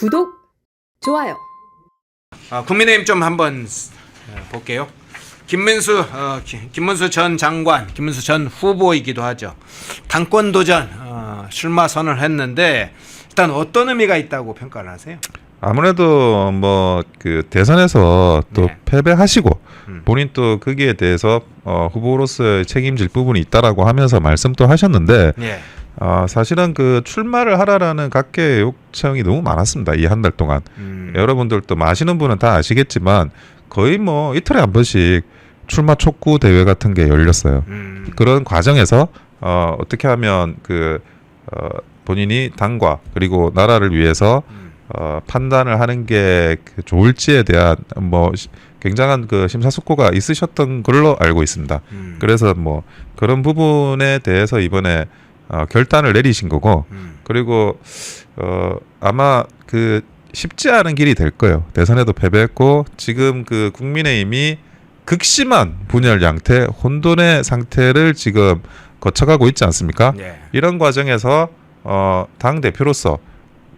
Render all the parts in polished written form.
구독, 좋아요. 국민의힘 좀 한번 볼게요. 김문수 전 장관, 김문수 전 후보이기도 하죠. 당권 도전 출마 선언을 했는데 일단 어떤 의미가 있다고 평가를 하세요? 아무래도 뭐 그 대선에서 또 네. 패배하시고 본인 또 거기에 대해서 후보로서 책임질 부분이 있다라고 하면서 말씀도 하셨는데 예. 사실은 그 출마를 하라라는 각계의 요청이 너무 많았습니다. 이 한 달 동안. 여러분들도 아시는 분은 다 아시겠지만 거의 뭐 이틀에 한 번씩 출마 촉구 대회 같은 게 열렸어요. 그런 과정에서 어떻게 하면 본인이 당과 그리고 나라를 위해서 판단을 하는 게 좋을지에 대한 뭐 굉장한 그 심사숙고가 있으셨던 걸로 알고 있습니다. 그래서 뭐 그런 부분에 대해서 이번에 결단을 내리신 거고 그리고 아마 그 쉽지 않은 길이 될 거예요. 대선에도 패배했고 지금 그 국민의힘이 극심한 분열 양태, 혼돈의 상태를 지금 거쳐가고 있지 않습니까? 예. 이런 과정에서 당 대표로서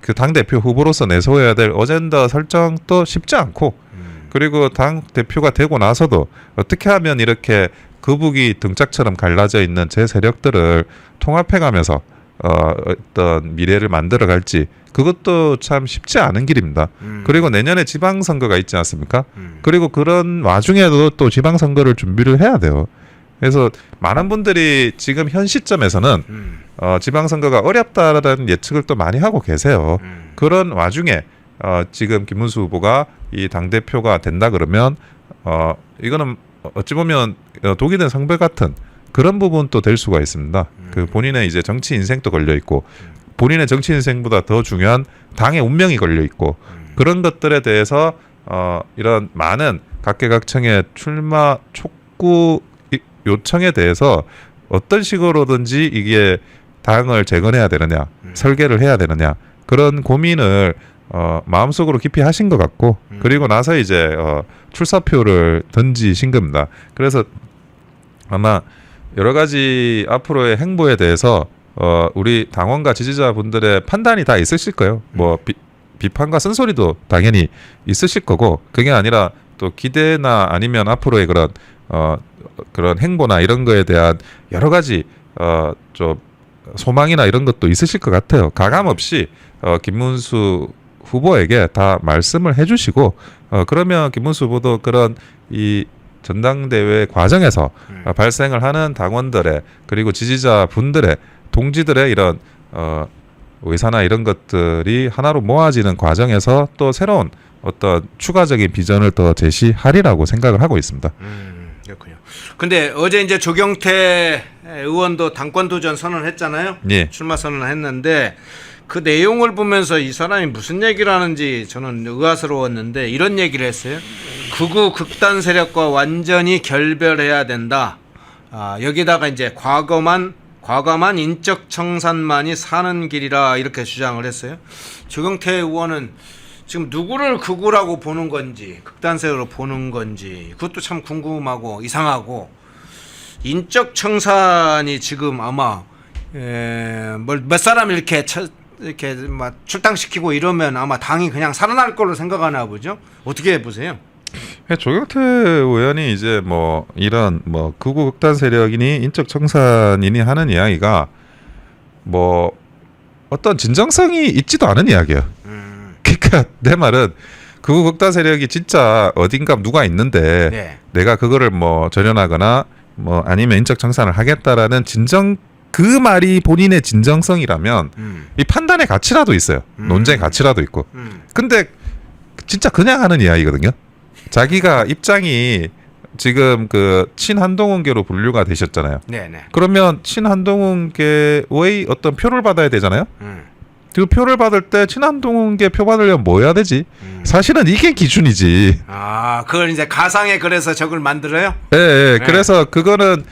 그 당 대표 후보로서 내세워야 될 어젠다 설정도 쉽지 않고 그리고 당 대표가 되고 나서도 어떻게 하면 이렇게 거북이 등짝처럼 갈라져 있는 제 세력들을 통합해가면서 어떤 미래를 만들어갈지 그것도 참 쉽지 않은 길입니다. 그리고 내년에 지방선거가 있지 않습니까? 그리고 그런 와중에도 또 지방선거를 준비를 해야 돼요. 그래서 많은 분들이 지금 현 시점에서는 지방선거가 어렵다라는 예측을 또 많이 하고 계세요. 그런 와중에 지금 김문수 후보가 이 당대표가 된다 그러면 이거는 어찌 보면 독이 된 성배 같은 그런 부분도 될 수가 있습니다. 그 본인의 이제 정치 인생도 걸려 있고 본인의 정치 인생보다 더 중요한 당의 운명이 걸려 있고 그런 것들에 대해서 이런 많은 각계각층의 출마 촉구 요청에 대해서 어떤 식으로든지 이게 당을 재건해야 되느냐 설계를 해야 되느냐 그런 고민을 마음속으로 깊이 하신 것 같고 그리고 나서 이제 출사표를 던지신 겁니다. 그래서 아마 여러 가지 앞으로의 행보에 대해서 우리 당원과 지지자분들의 판단이 다 있으실 거예요. 뭐 비판과 쓴소리도 당연히 있으실 거고 그게 아니라 또 기대나 아니면 앞으로의 그런 행보나 이런 거에 대한 여러 가지 좀 소망이나 이런 것도 있으실 것 같아요. 가감 없이 김문수 후보에게 다 말씀을 해주시고 그러면 김문수 후보도 그런 이 전당대회 과정에서 발생을 하는 당원들의 그리고 지지자분들의 동지들의 이런 의사나 이런 것들이 하나로 모아지는 과정에서 또 새로운 어떤 추가적인 비전을 더 제시하리라고 생각을 하고 있습니다. 그렇군요. 근데 어제 이제 조경태 의원도 당권 도전 선언했잖아요. 예. 출마 선언을 했는데 그 내용을 보면서 이 사람이 무슨 얘기를 하는지 저는 의아스러웠는데 이런 얘기를 했어요. 극우 극단 세력과 완전히 결별해야 된다. 여기다가 이제 과감한 인적 청산만이 사는 길이라 이렇게 주장을 했어요. 조경태 의원은 지금 누구를 극우라고 보는 건지 극단 세력으로 보는 건지 그것도 참 궁금하고 이상하고 인적 청산이 지금 아마 몇 사람 이렇게 막 출당시키고 이러면 아마 당이 그냥 살아날 걸로 생각하나 보죠. 어떻게 보세요? 조경태 의원이 이제 뭐 이런 뭐 극우 극단 세력이니 인적 청산이니 하는 이야기가 뭐 어떤 진정성이 있지도 않은 이야기예요. 그러니까 내 말은 극우 극단 세력이 진짜 어딘가 누가 있는데 네. 내가 그거를 뭐 절연하거나 뭐 아니면 인적 청산을 하겠다라는 그 말이 본인의 진정성이라면 이 판단의 가치라도 있어요. 논쟁의 가치라도 있고. 근데 진짜 그냥 하는 이야기거든요. 자기가 입장이 지금 그 친한동훈계로 분류가 되셨잖아요. 네네. 그러면 친한동훈계의 어떤 표를 받아야 되잖아요. 그 표를 받을 때 친한동훈계 표 받으려면 뭐 해야 되지? 사실은 이게 기준이지. 그걸 이제 가상의 그래서 저걸 만들어요? 예, 예. 네. 그래서 그거는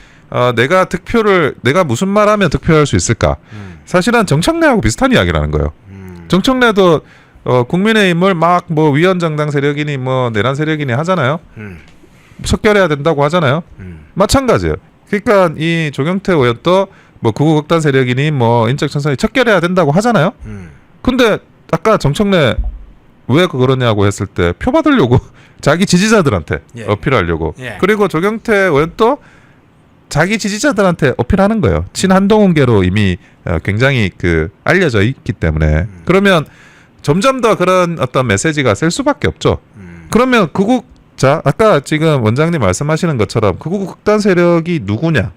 내가 무슨 말하면 득표할 수 있을까? 사실은 정청래하고 비슷한 이야기라는 거예요. 정청래도 국민의힘을 막 뭐 위헌정당 세력이니 뭐 내란 세력이니 하잖아요. 척결해야 된다고 하잖아요. 마찬가지예요. 그러니까 이 조경태 의원도 뭐 극우 극단 세력이니 뭐 인적 청산이 척결해야 된다고 하잖아요. 근데 아까 정청래 왜 그러냐고 했을 때 표 받으려고 자기 지지자들한테 예. 어필하려고. 예. 그리고 조경태 의원 또 자기 지지자들한테 어필하는 거예요. 친한동훈계로 이미 굉장히 그 알려져 있기 때문에. 그러면 점점 더 그런 어떤 메시지가 셀 수밖에 없죠. 그러면 자 아까 지금 원장님 말씀하시는 것처럼 극우 극단 세력이 누구냐?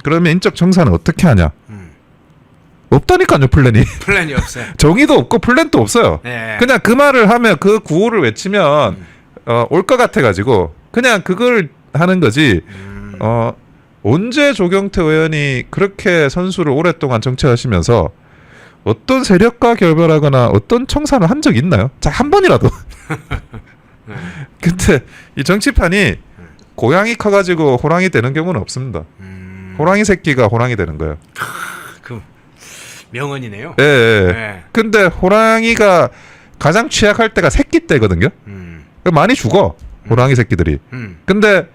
그러면 인적 청산은 어떻게 하냐? 없다니까요, 플랜이. 플랜이 없어요. 정의도 없고 플랜도 없어요. 예. 그냥 그 말을 하면 그 구호를 외치면 올 것 같아가지고 그냥 그걸 하는 거지. 언제 조경태 의원이 그렇게 선수를 오랫동안 정치하시면서 어떤 세력과 결별하거나 어떤 청산을 한 적 있나요? 자, 한 번이라도. 근데 이 정치판이 고양이 커가지고 호랑이 되는 경우는 없습니다. 호랑이 새끼가 호랑이 되는 거예요. 그 명언이네요. 예, 예. 예. 근데 호랑이가 가장 취약할 때가 새끼 때거든요. 많이 죽어 호랑이 새끼들이. 근데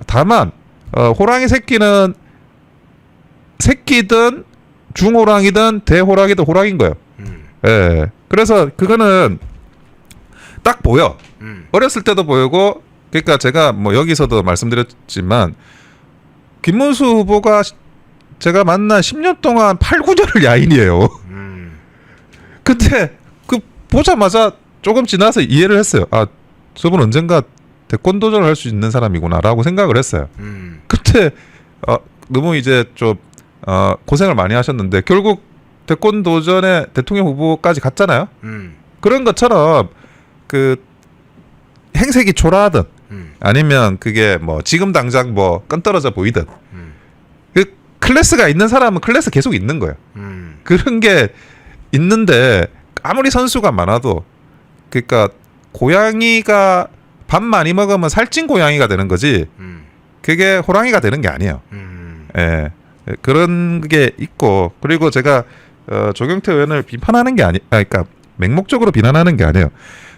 다만 호랑이 새끼는 새끼든 중호랑이든 대호랑이든 호랑이인 거예요. 예. 그래서 그거는 딱 보여. 어렸을 때도 보이고, 그러니까 제가 뭐 여기서도 말씀드렸지만 김문수 후보가 제가 만난 10년 동안 8, 9년을 야인이에요. 근데 그 보자마자 조금 지나서 이해를 했어요. 아, 저분 언젠가 대권 도전을 할 수 있는 사람이구나라고 생각을 했어요. 그때 너무 이제 좀 고생을 많이 하셨는데 결국 대권 도전에 대통령 후보까지 갔잖아요. 그런 것처럼 그 행색이 초라하든 아니면 그게 뭐 지금 당장 뭐 끈떨어져 보이든 그 클래스가 있는 사람은 클래스 계속 있는 거예요. 그런 게 있는데 아무리 선수가 많아도 그러니까 고양이가 밥 많이 먹으면 살찐 고양이가 되는 거지 그게 호랑이가 되는 게 아니에요. 예. 그런 게 있고 그리고 제가 조경태 의원을 비판하는 게 그러니까 맹목적으로 비난하는 게 아니에요.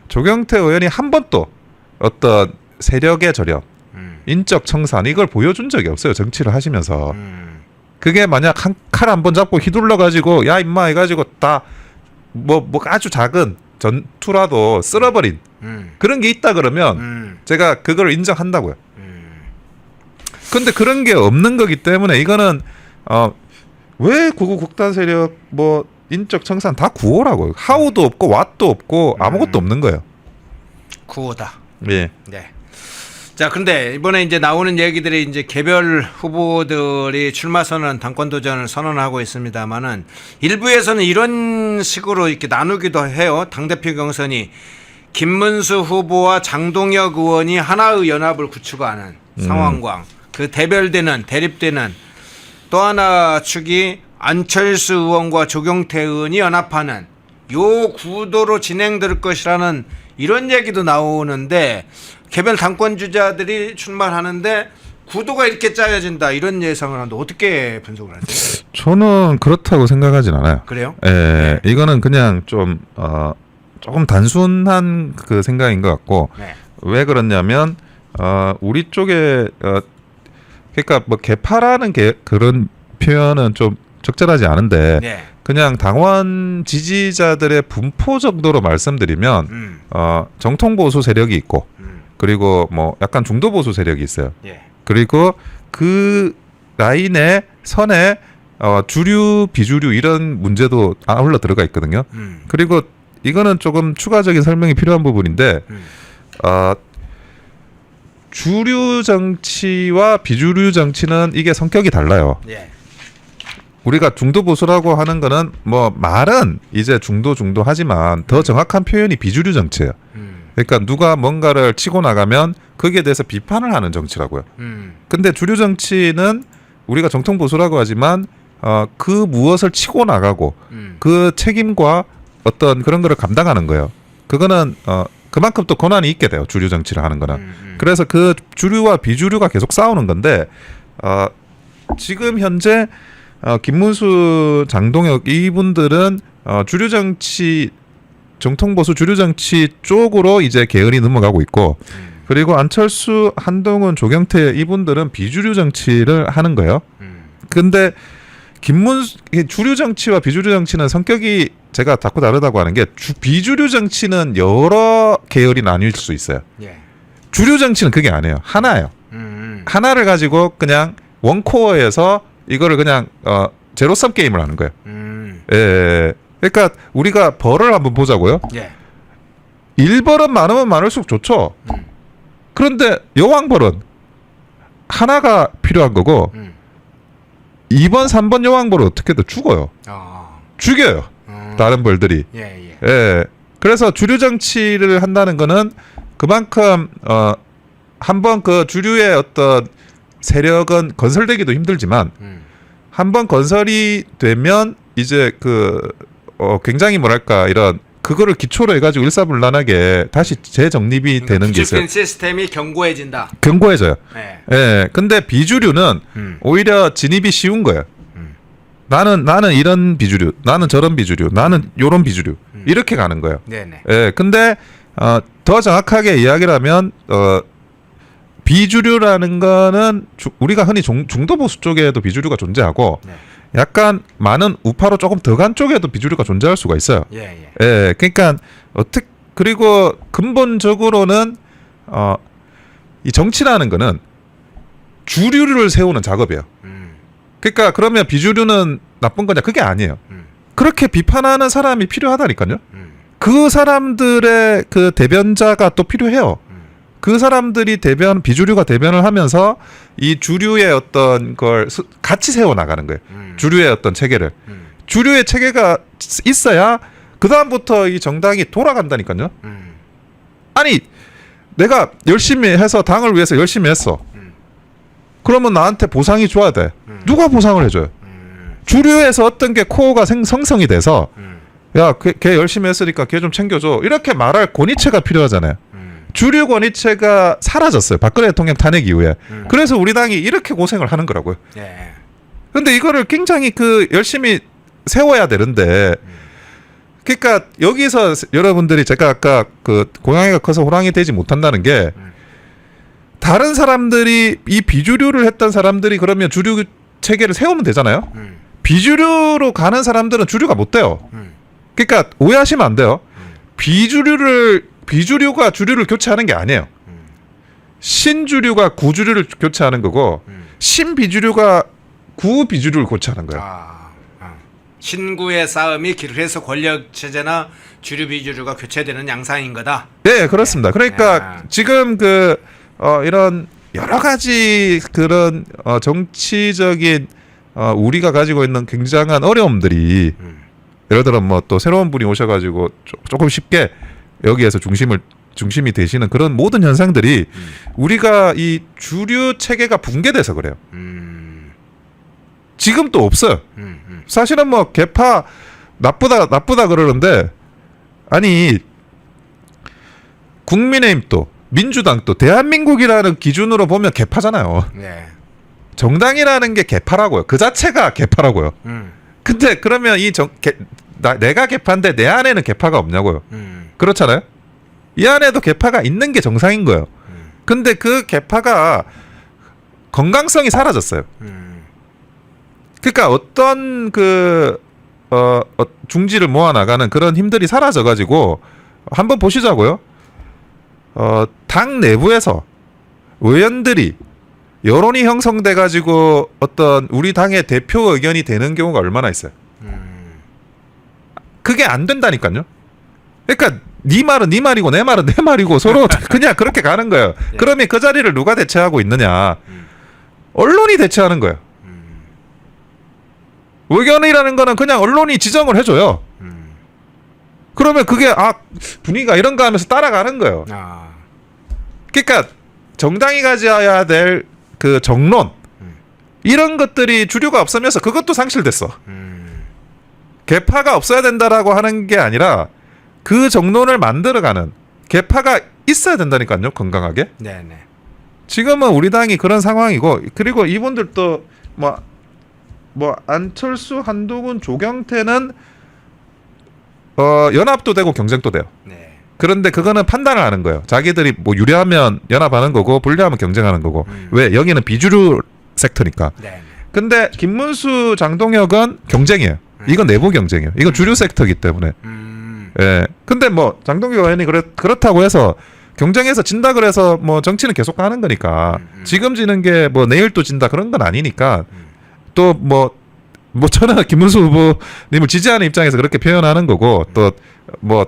조경태 의원이 한 번도 어떤 세력의 저력, 인적 청산 이걸 보여준 적이 없어요. 정치를 하시면서. 그게 만약 한 칼 한 번 잡고 휘둘러 가지고 야 임마 해가지고 다 뭐 아주 작은 전투라도 쓸어버린 그런 게 있다 그러면 제가 그걸 인정한다고요. 근데 그런 게 없는 거기 때문에 이거는 왜 구구 극단 세력 뭐 인적 청산 다 구호라고요. 하우도 없고 왓도 없고 아무것도 없는 거예요. 구호다. 예. 네. 자, 근데 이번에 이제 나오는 얘기들이 이제 개별 후보들이 출마 선언, 당권 도전을 선언하고 있습니다만은 일부에서는 이런 식으로 이렇게 나누기도 해요. 당대표 경선이 김문수 후보와 장동혁 의원이 하나의 연합을 구축하는 상황과 그 대립되는 또 하나 축이 안철수 의원과 조경태 의원이 연합하는 요 구도로 진행될 것이라는 이런 얘기도 나오는데 개별 당권 주자들이 출마하는데 구도가 이렇게 짜여진다 이런 예상을 하는데 어떻게 분석을 하세요? 저는 그렇다고 생각하진 않아요. 그래요? 예, 네. 이거는 그냥 좀 조금 단순한 그 생각인 것 같고 네. 왜 그러냐면 우리 쪽에 그러니까 뭐 개파라는 그런 표현은 좀 적절하지 않은데 네. 그냥 당원 지지자들의 분포 정도로 말씀드리면 정통 보수 세력이 있고 그리고 뭐 약간 중도 보수 세력이 있어요. 예. 그리고 그 라인의 선에 주류 비주류 이런 문제도 아울러 들어가 있거든요. 그리고 이거는 조금 추가적인 설명이 필요한 부분인데 주류 정치와 비주류 정치는 이게 성격이 달라요. 예. 우리가 중도 보수라고 하는 거는 뭐 말은 이제 중도 하지만 더 정확한 표현이 비주류 정치예요. 그러니까 누가 뭔가를 치고 나가면 거기에 대해서 비판을 하는 정치라고요. 근데 주류 정치는 우리가 정통 보수라고 하지만 그 무엇을 치고 나가고 그 책임과 어떤 그런 거를 감당하는 거예요. 그거는 그만큼 또 권한이 있게 돼요. 주류 정치를 하는 거는. 그래서 그 주류와 비주류가 계속 싸우는 건데 지금 현재 김문수, 장동혁 이분들은 주류 정치, 정통 보수 주류 정치 쪽으로 이제 계열이 넘어가고 있고, 그리고 안철수, 한동훈, 조경태 이분들은 비주류 정치를 하는 거예요. 근데 주류 정치와 비주류 정치는 성격이 제가 자꾸 다르다고 하는 게 비주류 정치는 여러 계열이 나뉠 수 있어요. 예. 주류 정치는 그게 아니에요. 하나예요. 하나를 가지고 그냥 원코어에서 이거를 그냥 제로섬 게임을 하는 거예요. 예. 그러니까 우리가 벌을 한번 보자고요. 예. 1벌은 많으면 많을수록 좋죠. 그런데 여왕벌은 하나가 필요한 거고 2번, 3번 여왕벌은 어떻게든 죽어요. 죽여요. 다른 벌들이. 예. 예. 그래서 주류 정치를 한다는 거는 그만큼 한번 그 주류의 어떤 세력은 건설되기도 힘들지만 한번 건설이 되면 이제 굉장히 뭐랄까 이런 그거를 기초로 해가지고 일사불란하게 다시 재정립이 그러니까 되는 게 있어요. 구축된 시스템이 견고해진다. 견고해져요. 네. 예. 근데 비주류는 오히려 진입이 쉬운 거예요. 나는 이런 비주류, 나는 저런 비주류, 나는 요런 비주류 이렇게 가는 거예요. 네네. 예. 근데 더 정확하게 이야기를 하면 비주류라는 거는 우리가 흔히 중도 보수 쪽에도 비주류가 존재하고 네. 약간 많은 우파로 조금 더 간 쪽에도 비주류가 존재할 수가 있어요. 예. 예, 그러니까 그리고 근본적으로는 이 정치라는 거는 주류를 세우는 작업이에요. 그러니까 그러면 비주류는 나쁜 거냐? 그게 아니에요. 그렇게 비판하는 사람이 필요하다니까요. 그 사람들의 그 대변자가 또 필요해요. 그 사람들이 비주류가 대변을 하면서 이 주류의 어떤 걸 같이 세워 나가는 거예요. 주류의 어떤 체계를. 주류의 체계가 있어야 그 다음부터 이 정당이 돌아간다니까요. 아니 내가 열심히 해서 당을 위해서 열심히 했어. 그러면 나한테 보상이 줘야 돼. 누가 보상을 해줘요? 주류에서 어떤 게 코어가 성성이 돼서 야, 걔 열심히 했으니까 걔 좀 챙겨줘. 이렇게 말할 권위체가 필요하잖아요. 주류 권위체가 사라졌어요. 박근혜 대통령 탄핵 이후에. 그래서 우리 당이 이렇게 고생을 하는 거라고요. 예. 근데 이거를 굉장히 열심히 세워야 되는데 그러니까 여기서 여러분들이 제가 아까 고양이가 커서 호랑이 되지 못한다는 게 다른 사람들이 이 비주류를 했던 사람들이 그러면 주류 체계를 세우면 되잖아요. 비주류로 가는 사람들은 주류가 못 돼요. 그러니까 오해하시면 안 돼요. 비주류가 주류를 교체하는 게 아니에요. 신주류가 구주류를 교체하는 거고 신비주류가 구비주류를 교체하는 거예요. 신구의 싸움이 그래서 권력 체제나 주류 비주류가 교체되는 양상인 거다. 네, 그렇습니다. 그러니까 지금 이런 여러 가지 그런 정치적인 우리가 가지고 있는 굉장한 어려움들이 예를 들어 뭐 또 새로운 분이 오셔가지고 조금 쉽게 여기에서 중심이 되시는 그런 모든 현상들이 우리가 이 주류 체계가 붕괴돼서 그래요. 지금 또 없어요. 사실은 뭐 개파 나쁘다 그러는데 아니 국민의힘도 민주당도 대한민국이라는 기준으로 보면 개파잖아요. 네. 정당이라는 게 개파라고요. 그 자체가 개파라고요. 근데 그러면 내가 개파인데 내 안에는 개파가 없냐고요. 그렇잖아요. 이 안에도 개파가 있는 게 정상인 거예요. 근데 그 개파가 건강성이 사라졌어요. 그러니까 어떤 중지를 모아나가는 그런 힘들이 사라져가지고 한번 보시자고요. 당 내부에서 의원들이 여론이 형성돼가지고 어떤 우리 당의 대표 의견이 되는 경우가 얼마나 있어요. 그게 안 된다니까요. 그러니까 네 말은 네 말이고 내 말은 내 말이고 서로 그냥 그렇게 가는 거예요. 그러면 그 자리를 누가 대체하고 있느냐? 언론이 대체하는 거예요. 의견이라는 거는 그냥 언론이 지정을 해줘요. 그러면 그게 분위기가 이런가 하면서 따라가는 거예요. 그러니까 정당이 가져야 될 그 정론 이런 것들이 주류가 없으면서 그것도 상실됐어. 개파가 없어야 된다라고 하는 게 아니라 그 정론을 만들어가는 개파가 있어야 된다니까요. 건강하게. 네네. 지금은 우리 당이 그런 상황이고 그리고 이분들도 뭐 안철수, 한동훈, 조경태는 연합도 되고 경쟁도 돼요. 네. 그런데 그거는 판단을 하는 거예요. 자기들이 뭐 유리하면 연합하는 거고 불리하면 경쟁하는 거고. 왜? 여기는 비주류 섹터니까. 네. 근데 김문수, 장동혁은 경쟁이에요. 이건 내부 경쟁이에요. 이건 주류 섹터이기 때문에. 예. 근데 뭐 장동규 의원이 그렇다고 해서 경쟁에서 진다 그래서 뭐 정치는 계속 하는 거니까 지금 지는 게 뭐 내일 또 진다 그런 건 아니니까 또 뭐 저는 김문수 후보님을 지지하는 입장에서 그렇게 표현하는 거고 또 뭐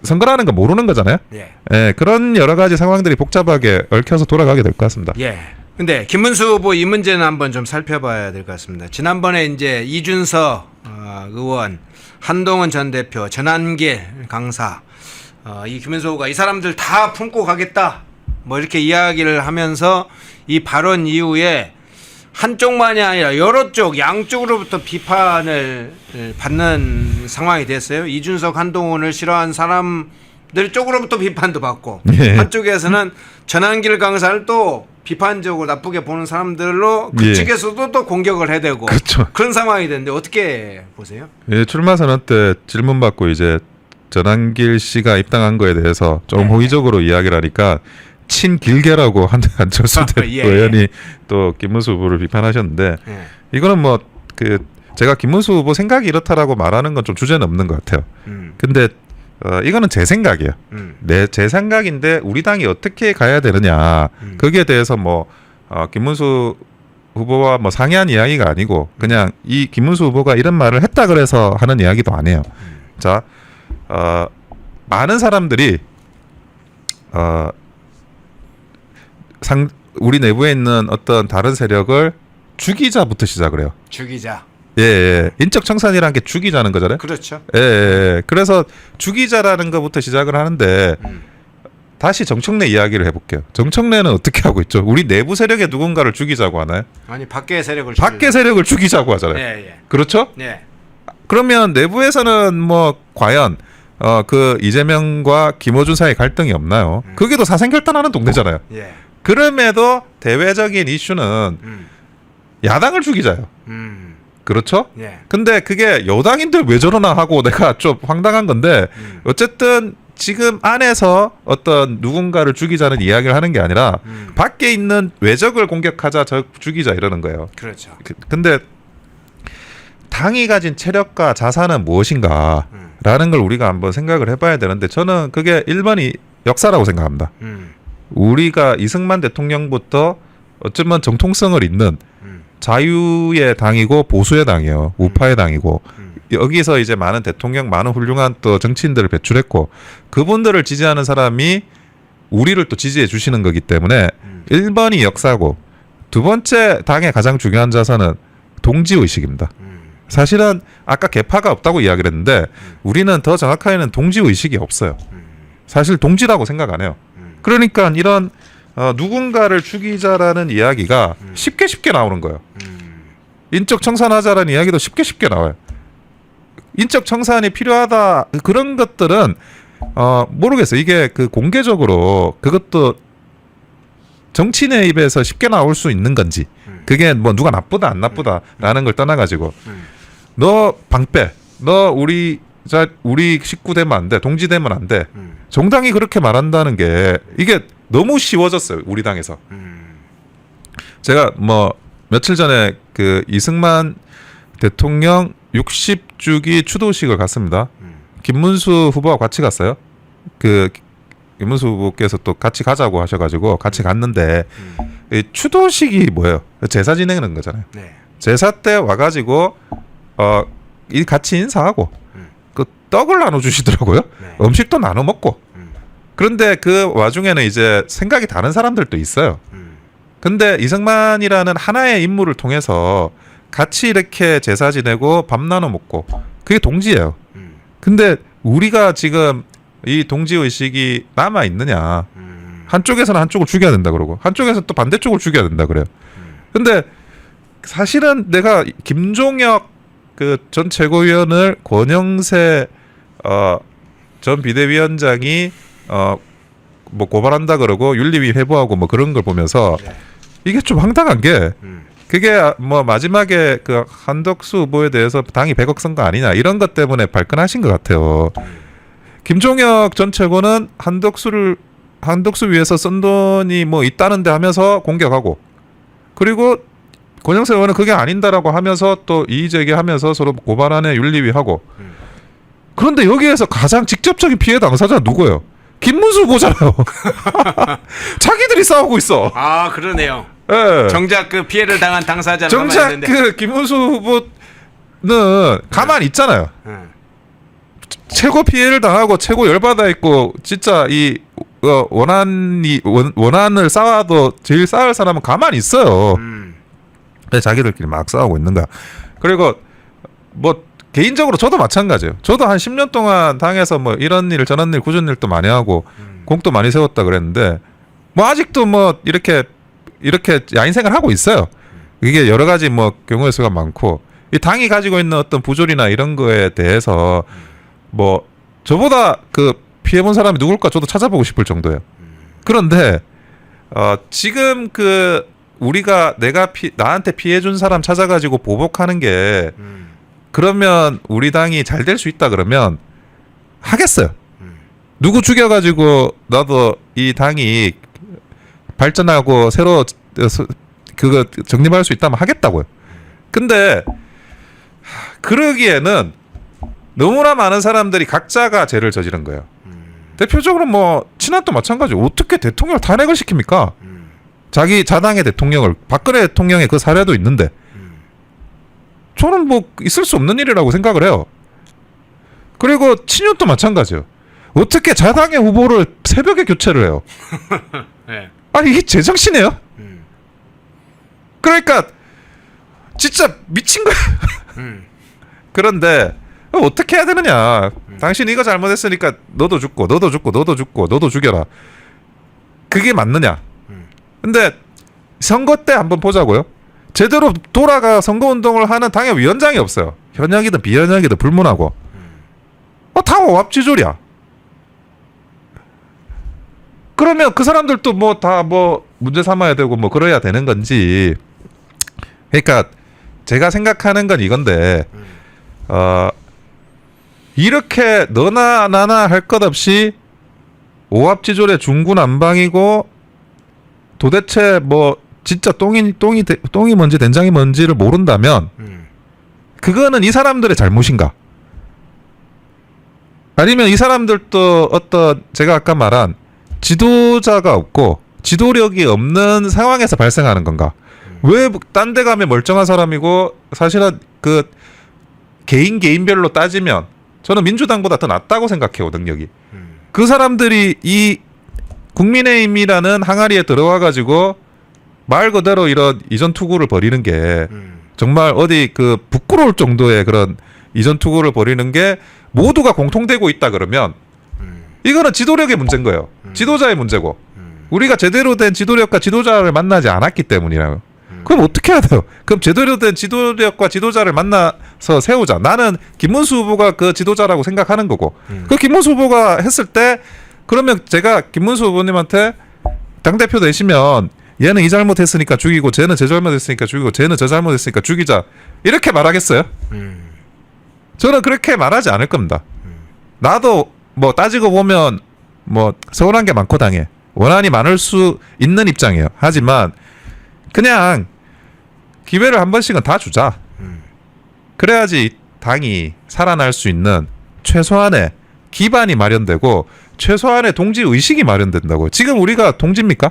선거라는 거 모르는 거잖아요. 예. 예, 그런 여러 가지 상황들이 복잡하게 얽혀서 돌아가게 될 것 같습니다. 예. 근데 김문수 후보 이 문제는 한번 좀 살펴봐야 될 것 같습니다. 지난번에 이제 이준석 의원, 한동훈 전 대표, 전한길 강사, 이 김문수 후보가 이 사람들 다 품고 가겠다, 뭐 이렇게 이야기를 하면서 이 발언 이후에 한쪽만이 아니라 여러 쪽, 양쪽으로부터 비판을 받는 상황이 됐어요. 이준석, 한동훈을 싫어하는 사람들 쪽으로부터 비판도 받고, 예. 한쪽에서는 전한길 강사를 또 비판적으로 나쁘게 보는 사람들로 그 예. 측에서도 또 공격을 해대고 그렇죠. 그런 상황이 됐는데 어떻게 보세요? 예, 출마 선언 때 질문 받고 이제 전한길 씨가 입당한 거에 대해서 좀 네. 호의적으로 이야기를 하니까 친길게라고 한철수 예. 의원이 또 김문수 후보를 비판하셨는데 예. 이거는 뭐 그 제가 김문수 후보 생각이 이렇다라고 말하는 건 좀 주제는 없는 것 같아요. 근데 이거는 제 생각이에요. 제 생각인데 우리 당이 어떻게 가야 되느냐 거기에 대해서 뭐 김문수 후보와 뭐 상의한 이야기가 아니고 그냥 이 김문수 후보가 이런 말을 했다 그래서 하는 이야기도 아니에요. 자, 많은 사람들이 우리 내부에 있는 어떤 다른 세력을 죽이자부터 시작을 해요. 죽이자. 예. 인적 청산이라는 게 죽이자는 거잖아요. 그렇죠. 예. 그래서 죽이자라는 것부터 시작을 하는데 다시 정청래 이야기를 해볼게요. 정청래는 어떻게 하고 있죠? 우리 내부 세력의 누군가를 죽이자고 하나요? 아니 밖의 세력을 밖의 세력을 죽이자고 하잖아요. 예. 그렇죠? 예. 그러면 내부에서는 뭐 과연 그 이재명과 김어준 사이 갈등이 없나요? 그게 더 사생결단하는 동네잖아요. 예. 그럼에도 대외적인 이슈는 야당을 죽이자요. 그렇죠? 예. 근데 그게 여당인들 왜 저러나 하고 내가 좀 황당한 건데 어쨌든 지금 안에서 어떤 누군가를 죽이자는 이야기를 하는 게 아니라 밖에 있는 외적을 공격하자, 죽이자 이러는 거예요. 그렇죠. 근데 당이 가진 체력과 자산은 무엇인가라는 걸 우리가 한번 생각을 해봐야 되는데 저는 그게 1번이 역사라고 생각합니다. 우리가 이승만 대통령부터 어쩌면 정통성을 잇는 자유의 당이고 보수의 당이에요. 우파의 당이고 여기서 이제 많은 대통령, 많은 훌륭한 또 정치인들을 배출했고 그분들을 지지하는 사람이 우리를 또 지지해 주시는 거기 때문에 1번이 역사고 두 번째 당의 가장 중요한 자산은 동지의식입니다. 사실은 아까 개파가 없다고 이야기를 했는데 우리는 더 정확하게는 동지의식이 없어요. 사실 동지라고 생각 안 해요. 그러니까 이런 누군가를 죽이자라는 이야기가 쉽게 나오는 거예요. 인적 청산하자라는 이야기도 쉽게 나와요. 인적 청산이 필요하다 그런 것들은 모르겠어요. 이게 그 공개적으로 그것도 정치인의 입에서 쉽게 나올 수 있는 건지 그게 뭐 누가 나쁘다 안 나쁘다라는 걸 떠나가지고 너 방패 너 우리 식구 되면 안 돼. 동지 되면 안 돼. 정당이 그렇게 말한다는 게 이게 너무 쉬워졌어요. 우리 당에서. 제가 뭐 며칠 전에 그 이승만 대통령 60주기 추도식을 갔습니다. 김문수 후보와 같이 갔어요. 그 김문수 후보께서 또 같이 가자고 하셔가지고 같이 갔는데 이 추도식이 뭐예요? 제사 지내는 거잖아요. 네. 제사 때 와가지고 이 같이 인사하고 그 떡을 나눠주시더라고요. 네. 음식도 나눠 먹고. 그런데 그 와중에는 이제 생각이 다른 사람들도 있어요. 근데 이승만이라는 하나의 인물을 통해서 같이 이렇게 제사 지내고 밥 나눠 먹고 그게 동지예요. 근데 우리가 지금 이 동지의식이 남아 있느냐? 한쪽에서는 한쪽을 죽여야 된다 그러고 한쪽에서는 또 반대쪽을 죽여야 된다 그래요. 근데 사실은 내가 김종혁 그 전 최고위원을 권영세 전 비대위원장이 뭐 고발한다 그러고 윤리위 회부하고 뭐 그런 걸 보면서 이게 좀 황당한 게 그게 뭐 마지막에 그 한덕수 후보에 대해서 당이 100억 선거 아니냐 이런 것 때문에 발끈하신 것 같아요. 김종혁 전 최고는 한덕수 위해서 쓴 돈이 뭐 있다는데 하면서 공격하고 그리고 권영세 의원은 그게 아닌다라고 하면서 또 이의제기하면서 서로 고발안에 윤리위하고 그런데 여기에서 가장 직접적인 피해 당사자 누구예요? 김문수 후보잖아요. 자기들이 싸우고 있어. 아 그러네요. 예. 정작 그 피해를 당한 당사자는 정작 가만히 있는데. 그 김문수 후보는 가만히 있잖아요. 최고 피해를 당하고 최고 열받아 있고 진짜 이 원한을 쌓아도 제일 쌓을 사람은 가만히 있어요. 근데 자기들끼리 막 싸우고 있는 거야. 그리고 뭐 개인적으로 저도 마찬가지예요. 저도 한 10년 동안 당에서 뭐 이런 일 저런 일 굳은 일도 많이 하고 공도 많이 세웠다 그랬는데 뭐 아직도 뭐 이렇게 야인생을 하고 있어요. 이게 여러 가지 뭐 경우의 수가 많고 이 당이 가지고 있는 어떤 부조리나 이런 거에 대해서 뭐 저보다 그 피해본 사람이 누굴까 저도 찾아보고 싶을 정도예요. 그런데 지금 그 우리가 나한테 피해준 사람 찾아가지고 보복하는 게 그러면 우리 당이 잘 될 수 있다 그러면 하겠어요. 누구 죽여가지고 나도 이 당이 발전하고 새로 그거 정립할 수 있다면 하겠다고요. 근데 그러기에는 너무나 많은 사람들이 각자가 죄를 저지른 거예요. 대표적으로 뭐 친한도 마찬가지예요. 어떻게 대통령을 탄핵을 시킵니까? 자기 자당의 대통령을 박근혜 대통령의 그 사례도 있는데 저는 뭐 있을 수 없는 일이라고 생각을 해요. 그리고 친윤도 마찬가지예요. 어떻게 자당의 후보를 새벽에 교체를 해요? 네. 아니 이게 제정신이에요? 그러니까 진짜 미친 거야. 그런데 어떻게 해야 되느냐? 당신 이거 잘못했으니까 너도 죽고 너도 죽고 너도 죽고 너도 죽여라. 그게 맞느냐? 근데 선거 때 한번 보자고요. 제대로 돌아가 선거운동을 하는 당의 위원장이 없어요. 현역이든 비현역이든 불문하고. 다 오합지졸이야. 그러면 그 사람들도 뭐 다 뭐 문제 삼아야 되고 뭐 그래야 되는 건지. 그러니까 제가 생각하는 건 이건데 이렇게 너나 나나 할 것 없이 오합지졸의 중구난방이고 도대체 뭐 진짜 똥이 뭔지 된장이 뭔지를 모른다면 그거는 이 사람들의 잘못인가? 아니면 이 사람들도 어떤 제가 아까 말한 지도자가 없고 지도력이 없는 상황에서 발생하는 건가? 왜 딴 데 가면 멀쩡한 사람이고 사실은 그 개인별로 따지면 저는 민주당보다 더 낫다고 생각해요. 능력이. 그 사람들이 이 국민의힘이라는 항아리에 들어와 가지고 말 그대로 이런 이전 투구를 벌이는 게 정말 어디 그 부끄러울 정도의 그런 이전 투구를 벌이는 게 모두가 공통되고 있다 그러면 이거는 지도력의 문제인 거예요. 지도자의 문제고 우리가 제대로 된 지도력과 지도자를 만나지 않았기 때문이라요. 그럼 어떻게 해야 돼요? 그럼 제대로 된 지도력과 지도자를 만나서 세우자. 나는 김문수 후보가 그 지도자라고 생각하는 거고 그 김문수 후보가 했을 때 그러면 제가 김문수 후보님한테 당대표 되시면 얘는 이 잘못했으니까 죽이고 쟤는 저 잘못했으니까 죽이고 쟤는 저 잘못했으니까 죽이자 이렇게 말하겠어요? 저는 그렇게 말하지 않을 겁니다. 나도 뭐 따지고 보면 뭐 서운한 게 많고 당에 원한이 많을 수 있는 입장이에요. 하지만 그냥 기회를 한 번씩은 다 주자. 그래야지 당이 살아날 수 있는 최소한의 기반이 마련되고 최소한의 동지 의식이 마련된다고. 지금 우리가 동지입니까?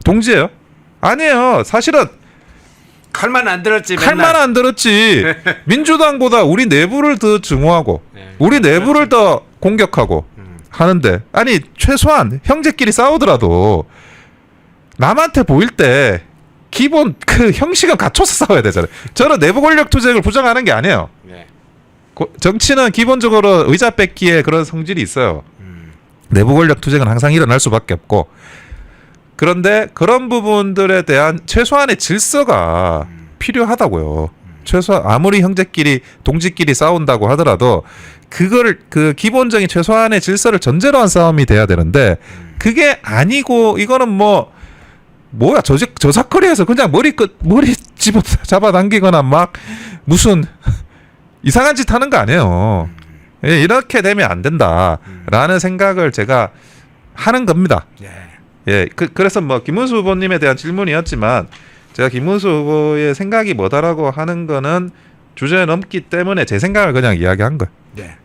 동지예요? 아니에요. 사실은 칼만 안 들었지. 칼만 안 들었지. 민주당보다 우리 내부를 더 증오하고 우리 내부를 더 공격하고 하는데 아니 최소한 형제끼리 싸우더라도 남한테 보일 때 기본 그 형식은 갖춰서 싸워야 되잖아요. 저는 내부 권력 투쟁을 부정하는 게 아니에요. 정치는 기본적으로 의자 뺏기에 그런 성질이 있어요. 내부 권력 투쟁은 항상 일어날 수밖에 없고 그런데 그런 부분들에 대한 최소한의 질서가 필요하다고요. 최소한 아무리 형제끼리 동지끼리 싸운다고 하더라도 그거를 그 기본적인 최소한의 질서를 전제로 한 싸움이 돼야 되는데 그게 아니고 이거는 뭐야 저작거리에서 그냥 머리 집어 잡아당기거나 막 무슨 이상한 짓 하는 거 아니에요. 예, 이렇게 되면 안 된다라는 생각을 제가 하는 겁니다. 예, 그래서 뭐 김문수 후보님에 대한 질문이었지만 제가 김문수 후보의 생각이 뭐다라고 하는 거는 주제 넘기 때문에 제 생각을 그냥 이야기한 거예요. 네.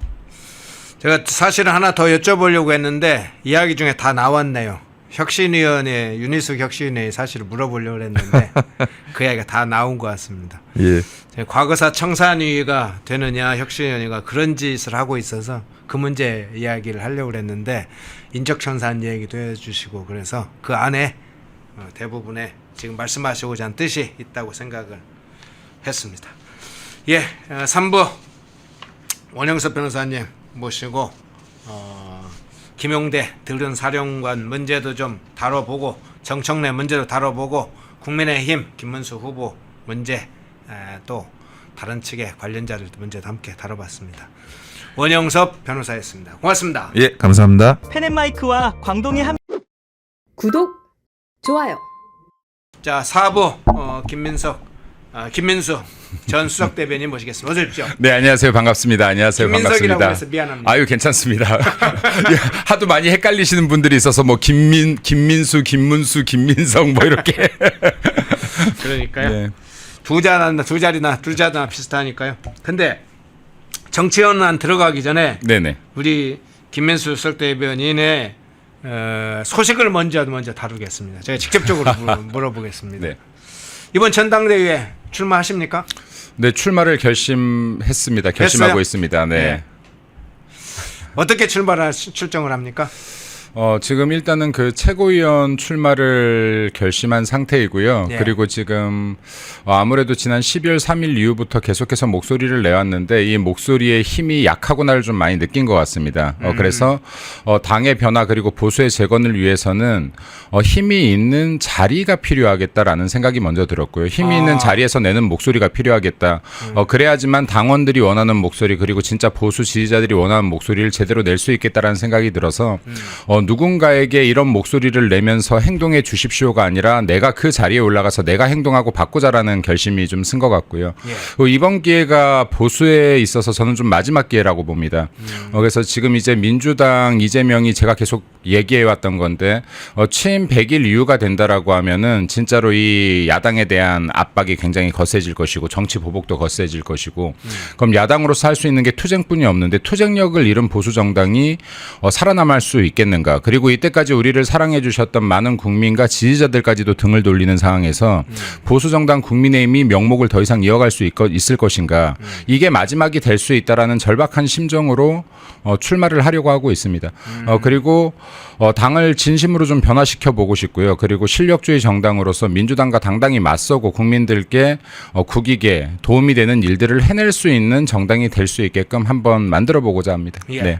제가 사실은 하나 더 여쭤보려고 했는데 이야기 중에 다 나왔네요. 혁신위원회 윤희숙 혁신위원회 사실을 물어보려고 했는데 그 이야기가 다 나온 것 같습니다. 예. 과거사 청산위가 되느냐 혁신위원회가 그런 짓을 하고 있어서 그 문제 이야기를 하려고 했는데 인적청산 얘기도 해주시고 그래서 그 안에 대부분의 지금 말씀하시고자 하는 뜻이 있다고 생각을 했습니다. 예, 3부 원영섭 변호사님 모시고 김용대 들은 사령관 문제도 좀 다뤄보고 정청래 문제도 다뤄보고 국민의힘 김문수 후보 문제 또 다른 측의 관련자들 문제도 함께 다뤄봤습니다. 원영섭 변호사였습니다. 고맙습니다. 예, 감사합니다. 펜앤마이크와 광동이 함 구독, 좋아요. 자, 4부 김민수 전 수석 대변인 모시겠습니다. 어서 오십시오. 네, 안녕하세요. 반갑습니다. 안녕하세요. 김민석이라고 반갑습니다. 해서 미안합니다. 아유, 괜찮습니다. 하도 많이 헷갈리시는 분들이 있어서 뭐 김민수, 김문수, 김민석 뭐 이렇게. 그러니까요. 네. 두 자리나 비슷하니까요. 근데 정치연안 들어가기 전에 네네. 우리 김민수 수석 대변인의 소식을 먼저 다루겠습니다. 제가 직접적으로 물어보겠습니다. 네. 이번 전당대회에 출마하십니까? 네, 출마를 결심했습니다. 결심하고 했어요? 있습니다. 네. 네. 어떻게 출정을 합니까? 지금 일단은 그 최고위원 출마를 결심한 상태이고요. 예. 그리고 지금 아무래도 지난 12월 3일 이후부터 계속해서 목소리를 내왔는데 이 목소리의 힘이 약하구나를 좀 많이 느낀 것 같습니다. 그래서 당의 변화 그리고 보수의 재건을 위해서는 힘이 있는 자리가 필요하겠다라는 생각이 먼저 들었고요. 힘이 있는 자리에서 내는 목소리가 필요하겠다. 그래야지만 당원들이 원하는 목소리 그리고 진짜 보수 지지자들이 원하는 목소리를 제대로 낼 수 있겠다라는 생각이 들어서 누군가에게 이런 목소리를 내면서 행동해 주십시오가 아니라 내가 그 자리에 올라가서 내가 행동하고 바꾸자라는 결심이 좀 쓴 것 같고요. 예. 이번 기회가 보수에 있어서 저는 좀 마지막 기회라고 봅니다. 그래서 지금 이제 민주당 이재명이 제가 계속 얘기해 왔던 건데 취임 100일 이후가 된다라고 하면은 진짜로 이 야당에 대한 압박이 굉장히 거세질 것이고 정치 보복도 거세질 것이고 그럼 야당으로서 할 수 있는 게 투쟁뿐이 없는데 투쟁력을 잃은 보수 정당이 살아남을 수 있겠는가? 그리고 이때까지 우리를 사랑해 주셨던 많은 국민과 지지자들까지도 등을 돌리는 상황에서 보수 정당 국민의힘이 명목을 더 이상 이어갈 수 있을 것인가? 이게 마지막이 될 수 있다라는 절박한 심정으로 출마를 하려고 하고 있습니다. 그리고 당을 진심으로 좀 변화시켜 보고 싶고요. 그리고 실력주의 정당으로서 민주당과 당당히 맞서고 국민들께 국익에 도움이 되는 일들을 해낼 수 있는 정당이 될 수 있게끔 한번 만들어 보고자 합니다. 예. 네.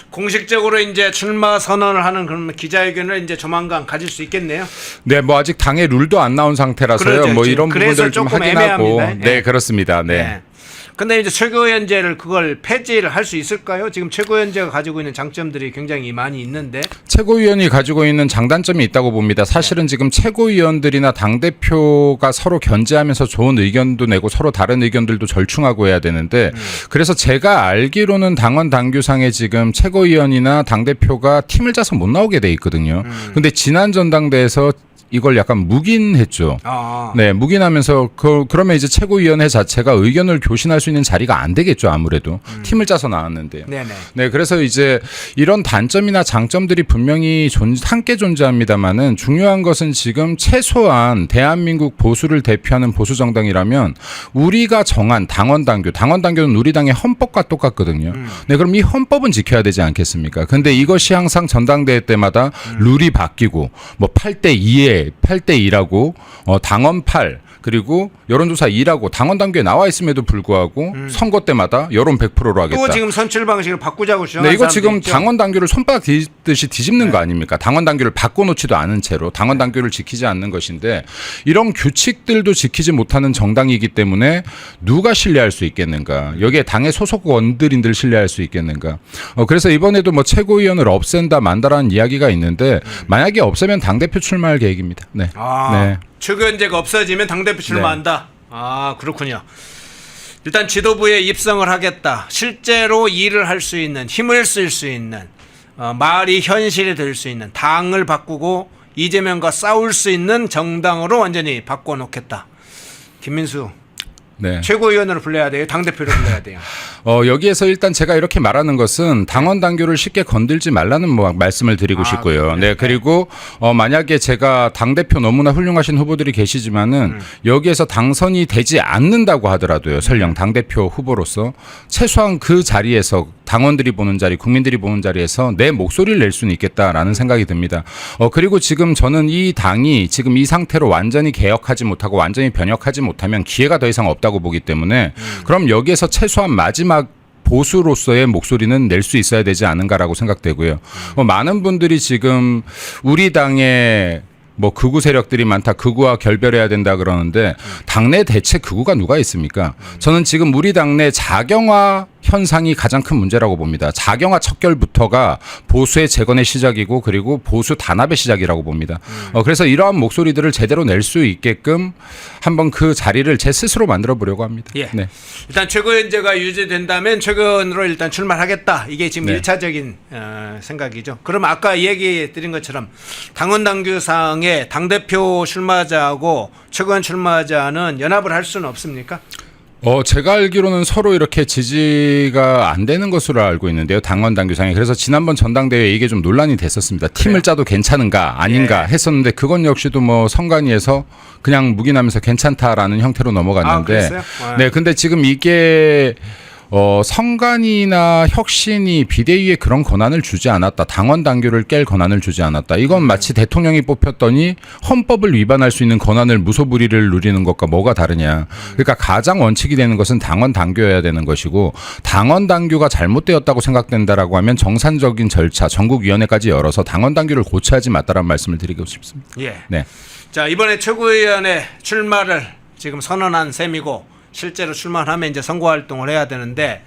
공식적으로 이제 출마 선언을 하는 그런 기자회견을 이제 조만간 가질 수 있겠네요. 네, 뭐 아직 당의 룰도 안 나온 상태라서요. 그러죠. 뭐 이런 그래서 부분들 좀 조금 확인하고. 애매합니다. 네, 그렇습니다. 네. 근데 이제 최고위원제를 그걸 폐지를 할 수 있을까요? 지금 최고위원제가 가지고 있는 장점들이 굉장히 많이 있는데. 최고위원이 가지고 있는 장단점이 있다고 봅니다. 사실은 지금 최고위원들이나 당대표가 서로 견제하면서 좋은 의견도 내고 서로 다른 의견들도 절충하고 해야 되는데 그래서 제가 알기로는 당원 당규상에 지금 최고위원이나 당대표가 팀을 짜서 못 나오게 돼 있거든요. 근데 지난 전당대회에서 이걸 약간 묵인했죠. 네, 묵인하면서 그러면 이제 최고위원회 자체가 의견을 교신할 수 있는 자리가 안 되겠죠. 아무래도 팀을 짜서 나왔는데요. 네네. 네, 그래서 이제 이런 단점이나 장점들이 분명히 함께 존재합니다만은 중요한 것은 지금 최소한 대한민국 보수를 대표하는 보수 정당이라면 우리가 정한 당원 당규는 우리 당의 헌법과 똑같거든요. 네, 그럼 이 헌법은 지켜야 되지 않겠습니까? 근데 이것이 항상 전당대회 때마다 룰이 바뀌고 뭐 8대 2라고 당원 8 그리고 여론조사 2라고 당원 당규에 나와 있음에도 불구하고 선거 때마다 여론 100%로 하겠다. 또 지금 선출 방식을 바꾸자고 주장하는 네, 이거 지금 있죠? 당원 당규를 손바닥 뒤집듯이 뒤집는 거 아닙니까? 당원 당규를 바꿔놓지도 않은 채로 당원 당규를 지키지 않는 것인데 이런 규칙들도 지키지 못하는 정당이기 때문에 누가 신뢰할 수 있겠는가? 여기에 당의 소속원들인들 신뢰할 수 있겠는가? 그래서 이번에도 뭐 최고위원을 없앤다 만다라는 이야기가 있는데 만약에 없애면 당대표 출마할 계획입니다. 네. 네. 최고위원제가 없어지면 당대표 출마한다. 아, 그렇군요. 일단 지도부에 입성을 하겠다. 실제로 일을 할 수 있는, 힘을 쓸 수 있는, 말이 현실이 될 수 있는, 당을 바꾸고 이재명과 싸울 수 있는 정당으로 완전히 바꿔놓겠다. 김민수 네. 최고위원으로 불러야 돼요? 당대표로 불러야 돼요? 여기에서 일단 제가 이렇게 말하는 것은 당원 당규를 쉽게 건들지 말라는 말씀을 드리고 싶고요. 그렇군요. 네. 그리고 만약에 제가 당대표 너무나 훌륭하신 후보들이 계시지만은 여기에서 당선이 되지 않는다고 하더라도요. 설령 당대표 후보로서 최소한 그 자리에서 당원들이 보는 자리, 국민들이 보는 자리에서 내 목소리를 낼 수는 있겠다라는 생각이 듭니다. 그리고 지금 저는 이 당이 지금 이 상태로 완전히 개혁하지 못하고 완전히 변혁하지 못하면 기회가 더 이상 없다고 보기 때문에 그럼 여기에서 최소한 마지막 보수로서의 목소리는 낼 수 있어야 되지 않은가라고 생각되고요. 많은 분들이 지금 우리 당의 뭐 극우 세력들이 많다, 극우와 결별해야 된다 그러는데 당내 대체 극우가 누가 있습니까? 저는 지금 우리 당내 자경화 현상이 가장 큰 문제라고 봅니다. 자경화 척결부터가 보수의 재건의 시작이고 그리고 보수 단합의 시작이라고 봅니다. 그래서 이러한 목소리들을 제대로 낼 수 있게끔 한번 그 자리를 제 스스로 만들어 보려고 합니다. 예. 네. 일단 최고위원제가 유지된다면 최고위원으로 일단 출마하겠다. 이게 지금 네. 1차적인 생각이죠. 그럼 아까 얘기 드린 것처럼 당원 당규상에 당대표 출마자하고 최고위원 출마자는 연합을 할 수는 없습니까? 제가 알기로는 서로 이렇게 지지가 안 되는 것으로 알고 있는데요. 당원 당규상에. 그래서 지난번 전당대회에 이게 좀 논란이 됐었습니다. 팀을 짜도 괜찮은가 아닌가 했었는데 그건 역시도 뭐 선관위에서 그냥 묵인하면서 괜찮다라는 형태로 넘어갔는데. 그랬어요? 네, 근데 지금 이게 선관위나 혁신이 비대위에 그런 권한을 주지 않았다. 당원 당규를 깰 권한을 주지 않았다. 이건 마치 대통령이 뽑혔더니 헌법을 위반할 수 있는 권한을 무소불위를 누리는 것과 뭐가 다르냐. 그러니까 가장 원칙이 되는 것은 당원 당규여야 되는 것이고 당원 당규가 잘못되었다고 생각된다라고 하면 정상적인 절차, 전국위원회까지 열어서 당원 당규를 고쳐야지 맞다라는 말씀을 드리고 싶습니다. 예. 네. 자, 이번에 최고위원회 출마를 지금 선언한 셈이고 실제로 출마하면 이제 선거활동을 해야 되는데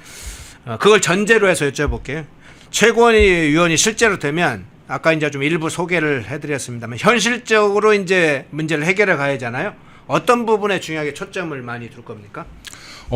그걸 전제로 해서 여쭤볼게요. 최고위원이 실제로 되면 아까 이제 좀 일부 소개를 해드렸습니다만 현실적으로 이제 문제를 해결해 가야 하잖아요. 어떤 부분에 중요하게 초점을 많이 둘 겁니까?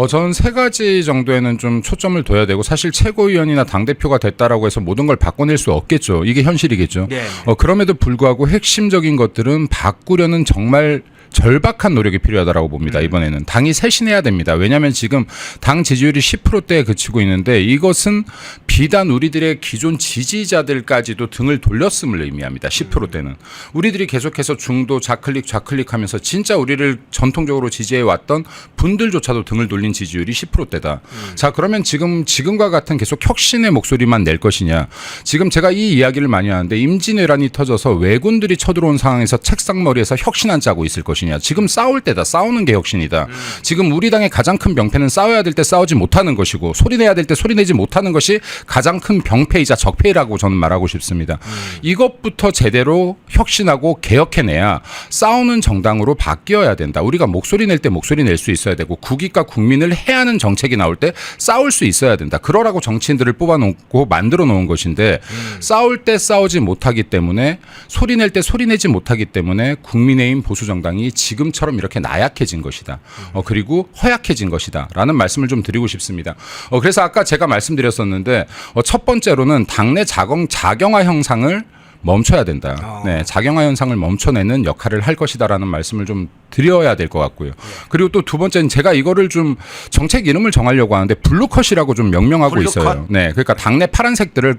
저는 세 가지 정도에는 좀 초점을 둬야 되고 사실 최고위원이나 당대표가 됐다라고 해서 모든 걸 바꿔낼 수 없겠죠. 이게 현실이겠죠. 네. 그럼에도 불구하고 핵심적인 것들은 바꾸려는 정말 절박한 노력이 필요하다고 봅니다. 이번에는 당이 쇄신해야 됩니다. 왜냐하면 지금 당 지지율이 10%대에 그치고 있는데 이것은 비단 우리들의 기존 지지자들까지도 등을 돌렸음을 의미합니다. 10%대는 우리들이 계속해서 중도 좌클릭하면서 진짜 우리를 전통적으로 지지해왔던 분들조차도 등을 돌린 지지율이 10%대다. 자, 그러면 지금과 같은 계속 혁신의 목소리만 낼 것이냐. 지금 제가 이 이야기를 많이 하는데 임진왜란이 터져서 왜군들이 쳐들어온 상황에서 책상머리에서 혁신 안 짜고 있을 것이냐. 지금 싸울 때다. 싸우는 게 혁신이다. 지금 우리 당의 가장 큰 병폐는 싸워야 될 때 싸우지 못하는 것이고 소리내야 될 때 소리내지 못하는 것이 가장 큰 병폐이자 적폐라고 저는 말하고 싶습니다. 이것부터 제대로 혁신하고 개혁해내야 싸우는 정당으로 바뀌어야 된다. 우리가 목소리 낼 때 목소리 낼 수 있어야 되고 국익과 국민을 해하는 정책이 나올 때 싸울 수 있어야 된다. 그러라고 정치인들을 뽑아놓고 만들어 놓은 것인데 싸울 때 싸우지 못하기 때문에 소리 낼 때 소리 내지 못하기 때문에 국민의힘 보수정당이 지금처럼 이렇게 나약해진 것이다. 그리고 허약해진 것이다. 라는 말씀을 좀 드리고 싶습니다. 그래서 아까 제가 말씀드렸었는데 첫 번째로는 당내 자경화 형상을 멈춰야 된다. 네, 자경화 현상을 멈춰내는 역할을 할 것이다라는 말씀을 좀 드려야 될 것 같고요. 그리고 또 두 번째는 제가 이거를 좀 정책 이름을 정하려고 하는데 블루컷이라고 좀 명명하고 블루컷? 있어요. 네, 그러니까 당내 파란색들을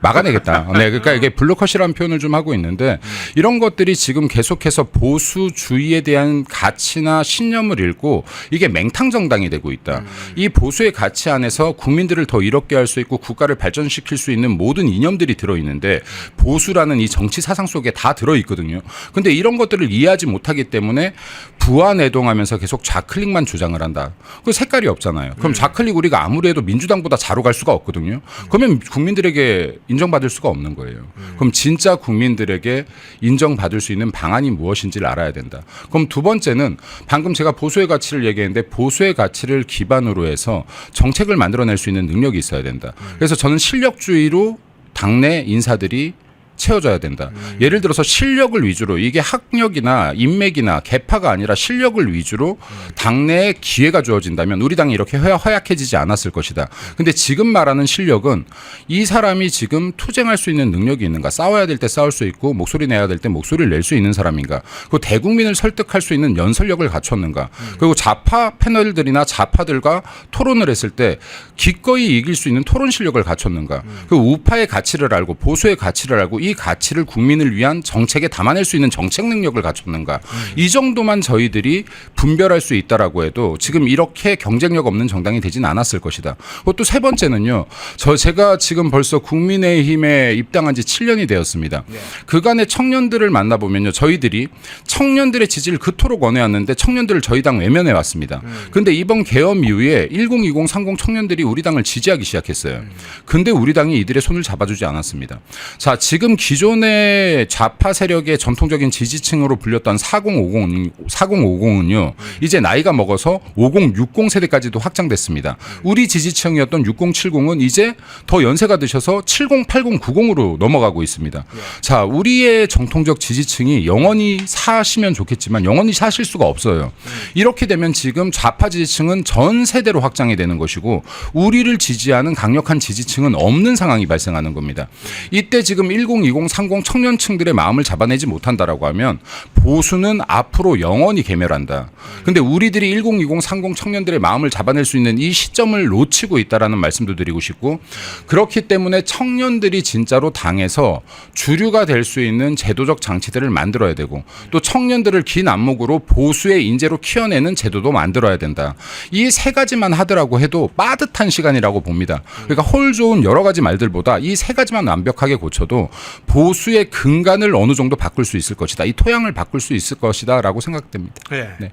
막아내겠다. 네, 그러니까 이게 블루컷이라는 표현을 좀 하고 있는데 이런 것들이 지금 계속해서 보수주의에 대한 가치나 신념을 잃고 이게 맹탕 정당이 되고 있다. 이 보수의 가치 안에서 국민들을 더 이롭게 할 수 있고 국가를 발전시킬 수 있는 모든 이념들이 들어 있는데 보수라는 이 정치 사상 속에 다 들어 있거든요. 근데 이런 것들을 이해하지 못하기 때문에 부안해동하면서 계속 좌클릭만 주장을 한다. 그 색깔이 없잖아요. 그럼 좌클릭 우리가 아무리 해도 민주당보다 자로 갈 수가 없거든요. 그러면 국민들에게 인정받을 수가 없는 거예요. 그럼 진짜 국민들에게 인정받을 수 있는 방안이 무엇인지를 알아야 된다. 그럼 두 번째는 방금 제가 보수의 가치를 얘기했는데 보수의 가치를 기반으로 해서 정책을 만들어낼 수 있는 능력이 있어야 된다. 그래서 저는 실력주의로 당내 인사들이 채워져야 된다. 예를 들어서 실력을 위주로 이게 학력이나 인맥이나 계파가 아니라 실력을 위주로 당내에 기회가 주어진다면 우리 당이 이렇게 허약해지지 않았을 것이다. 근데 지금 말하는 실력은 이 사람이 지금 투쟁할 수 있는 능력이 있는가, 싸워야 될 때 싸울 수 있고 목소리 내야 될 때 목소리를 낼 수 있는 사람인가, 그리고 대국민을 설득할 수 있는 연설력을 갖췄는가, 그리고 좌파 패널들이나 좌파들과 토론을 했을 때 기꺼이 이길 수 있는 토론 실력을 갖췄는가, 그 우파의 가치를 알고 보수의 가치를 알고 이 가치를 국민을 위한 정책에 담아낼 수 있는 정책 능력을 갖췄는가, 이 정도만 저희들이 분별할 수 있다라고 해도 지금 이렇게 경쟁력 없는 정당이 되진 않았을 것이다. 그리고 또 세 번째는요, 제가 지금 벌써 국민의힘에 입당한 지 7년이 되었습니다. 그간의 청년들을 만나보면요, 저희들이 청년들의 지지를 그토록 원해왔는데 청년들을 저희 당 외면해 왔습니다. 근데 이번 계엄 이후에 1020, 30 청년들이 우리 당을 지지하기 시작했어요. 근데 우리 당이 이들의 손을 잡아주지 않았습니다. 자, 지금 기존의 좌파 세력의 전통적인 지지층으로 불렸던 4050은요, 이제 나이가 먹어서 50, 60 세대까지도 확장됐습니다. 우리 지지층이었던 60, 70은 이제 더 연세가 드셔서 70, 80, 90으로 넘어가고 있습니다. 자, 우리의 정통적 지지층이 영원히 사시면 좋겠지만 영원히 사실 수가 없어요. 이렇게 되면 지금 좌파 지지층은 전 세대로 확장이 되는 것이고 우리를 지지하는 강력한 지지층은 없는 상황이 발생하는 겁니다. 이때 지금 1020, 30 청년층들의 마음을 잡아내지 못한다라고 하면 보수는 앞으로 영원히 괴멸한다. 근데 우리들이 1020, 30 청년들의 마음을 잡아낼 수 있는 이 시점을 놓치고 있다라는 말씀도 드리고 싶고, 그렇기 때문에 청년들이 진짜로 당에서 주류가 될 수 있는 제도적 장치들을 만들어야 되고, 또 청년들을 긴 안목으로 보수의 인재로 키워내는 제도도 만들어야 된다. 이 세 가지만 하더라고 해도 빠듯한 시간이라고 봅니다. 그러니까 홀 좋은 여러 가지 말들보다 이 세 가지만 완벽하게 고쳐도 보수의 근간을 어느 정도 바꿀 수 있을 것이다. 이 토양을 바꿀 수 있을 것이다라고 생각됩니다. 네. 네.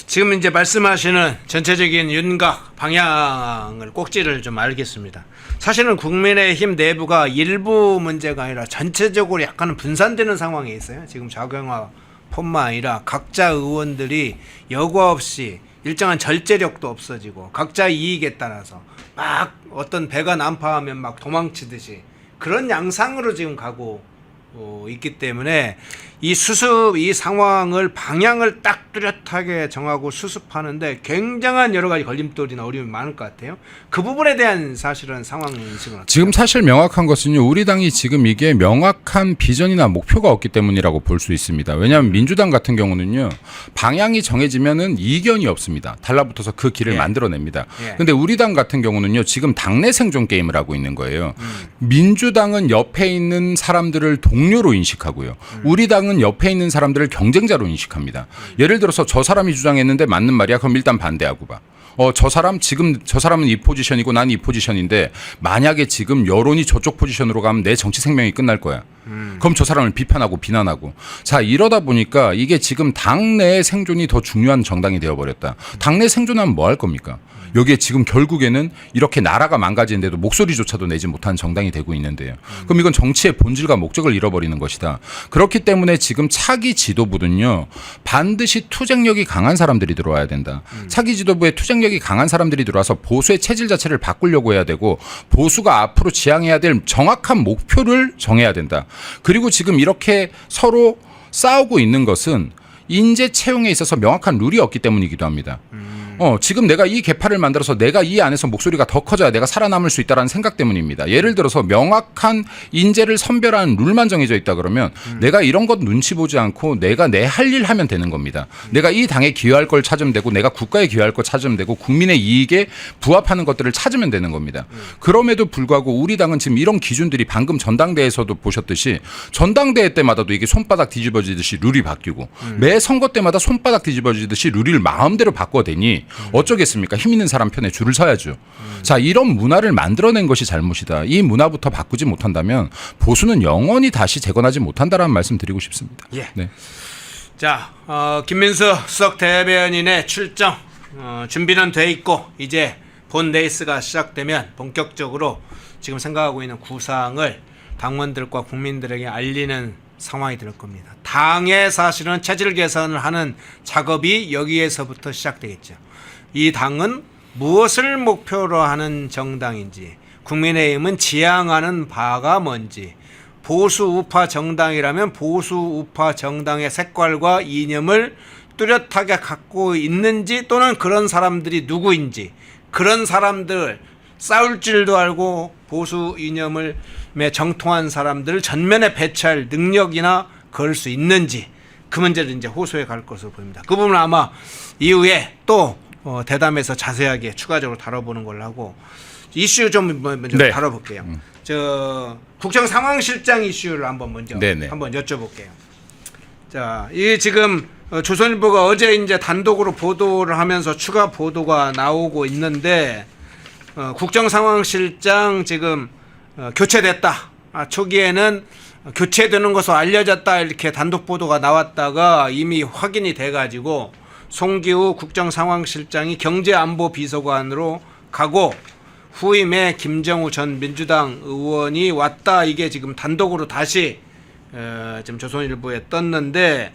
지금 이제 말씀하시는 전체적인 윤곽 방향을 꼭지를 좀 알겠습니다. 사실은 국민의힘 내부가 일부 문제가 아니라 전체적으로 약간은 분산되는 상황에 있어요. 지금 자경화뿐만 아니라 각자 의원들이 여과 없이 일정한 절제력도 없어지고 각자 이익에 따라서 막 어떤 배가 난파하면 막 도망치듯이 그런 양상으로 지금 가고 있기 때문에 이 상황을 방향을 딱 뚜렷하게 정하고 수습하는데 굉장한 여러 가지 걸림돌이나 어려움이 많을 것 같아요. 그 부분에 대한 사실은 상황 인식은 어떻게? 지금 사실 명확한 것은요, 우리 당이 지금 이게 명확한 비전이나 목표가 없기 때문이라고 볼 수 있습니다. 왜냐하면 민주당 같은 경우는요, 방향이 정해지면은 이견이 없습니다. 달라붙어서 그 길을 만들어냅니다. 근데 우리 당 같은 경우는요, 지금 당내 생존 게임을 하고 있는 거예요. 민주당은 옆에 있는 사람들을 동료로 인식하고요, 우리 당은 옆에 있는 사람들을 경쟁자로 인식합니다. 예를 들어서 저 사람이 주장했는데 맞는 말이야, 그럼 일단 반대하고 봐. 저 사람은 이 포지션이고 난 이 포지션인데 만약에 지금 여론이 저쪽 포지션으로 가면 내 정치 생명이 끝날 거야. 그럼 저 사람을 비판하고 비난하고. 자, 이러다 보니까 이게 지금 당내의 생존이 더 중요한 정당이 되어버렸다. 당내 생존하면 뭐 할 겁니까? 여기에 지금 결국에는 이렇게 나라가 망가지는데도 목소리조차도 내지 못한 정당이 되고 있는데요. 그럼 이건 정치의 본질과 목적을 잃어버리는 것이다. 그렇기 때문에 지금 차기 지도부는요, 반드시 투쟁력이 강한 사람들이 들어와야 된다. 차기 지도부에 투쟁력이 강한 사람들이 들어와서 보수의 체질 자체를 바꾸려고 해야 되고, 보수가 앞으로 지향해야 될 정확한 목표를 정해야 된다. 그리고 지금 이렇게 서로 싸우고 있는 것은 인재 채용에 있어서 명확한 룰이 없기 때문이기도 합니다. 지금 내가 이 계파를 만들어서 내가 이 안에서 목소리가 더 커져야 내가 살아남을 수 있다는 생각 때문입니다. 예를 들어서 명확한 인재를 선별하는 룰만 정해져 있다 그러면 내가 이런 것 눈치 보지 않고 내가 내 할 일 하면 되는 겁니다. 내가 이 당에 기여할 걸 찾으면 되고, 내가 국가에 기여할 걸 찾으면 되고, 국민의 이익에 부합하는 것들을 찾으면 되는 겁니다. 그럼에도 불구하고 우리 당은 지금 이런 기준들이 방금 전당대회에서도 보셨듯이 전당대회 때마다도 이게 손바닥 뒤집어지듯이 룰이 바뀌고 매 선거 때마다 손바닥 뒤집어지듯이 룰을 마음대로 바꿔대니 어쩌겠습니까? 힘 있는 사람 편에 줄을 서야죠. 자, 이런 문화를 만들어낸 것이 잘못이다. 이 문화부터 바꾸지 못한다면 보수는 영원히 다시 재건하지 못한다라는 말씀 드리고 싶습니다. 예. 네. 자, 김민수 수석 대변인의 출정 준비는 돼 있고 이제 본 레이스가 시작되면 본격적으로 지금 생각하고 있는 구상을 당원들과 국민들에게 알리는 상황이 될 겁니다. 당의 사실은 체질 개선을 하는 작업이 여기에서부터 시작되겠죠. 이 당은 무엇을 목표로 하는 정당인지, 국민의힘은 지향하는 바가 뭔지, 보수 우파 정당이라면 보수 우파 정당의 색깔과 이념을 뚜렷하게 갖고 있는지 또는 그런 사람들이 누구인지 그런 사람들 싸울 줄도 알고 보수 이념을 정통한 사람들을 전면에 배치할 능력이나 그럴 수 있는지 그 문제를 이제 호소해 갈 것으로 보입니다. 그 부분은 아마 이후에 또 대담해서 자세하게 추가적으로 다뤄보는 걸로 하고 이슈 좀 먼저 네. 다뤄볼게요. 저 국정상황실장 이슈를 한번 먼저 네네. 한번 여쭤볼게요. 자, 이 지금 조선일보가 어제 이제 단독으로 보도를 하면서 추가 보도가 나오고 있는데 국정상황실장 지금 교체됐다. 초기에는 교체되는 것으로 알려졌다 이렇게 단독 보도가 나왔다가 이미 확인이 돼가지고 송기후 국정상황실장이 경제안보비서관으로 가고 후임에 김정우 전 민주당 의원이 왔다. 이게 지금 단독으로 다시 지금 조선일보에 떴는데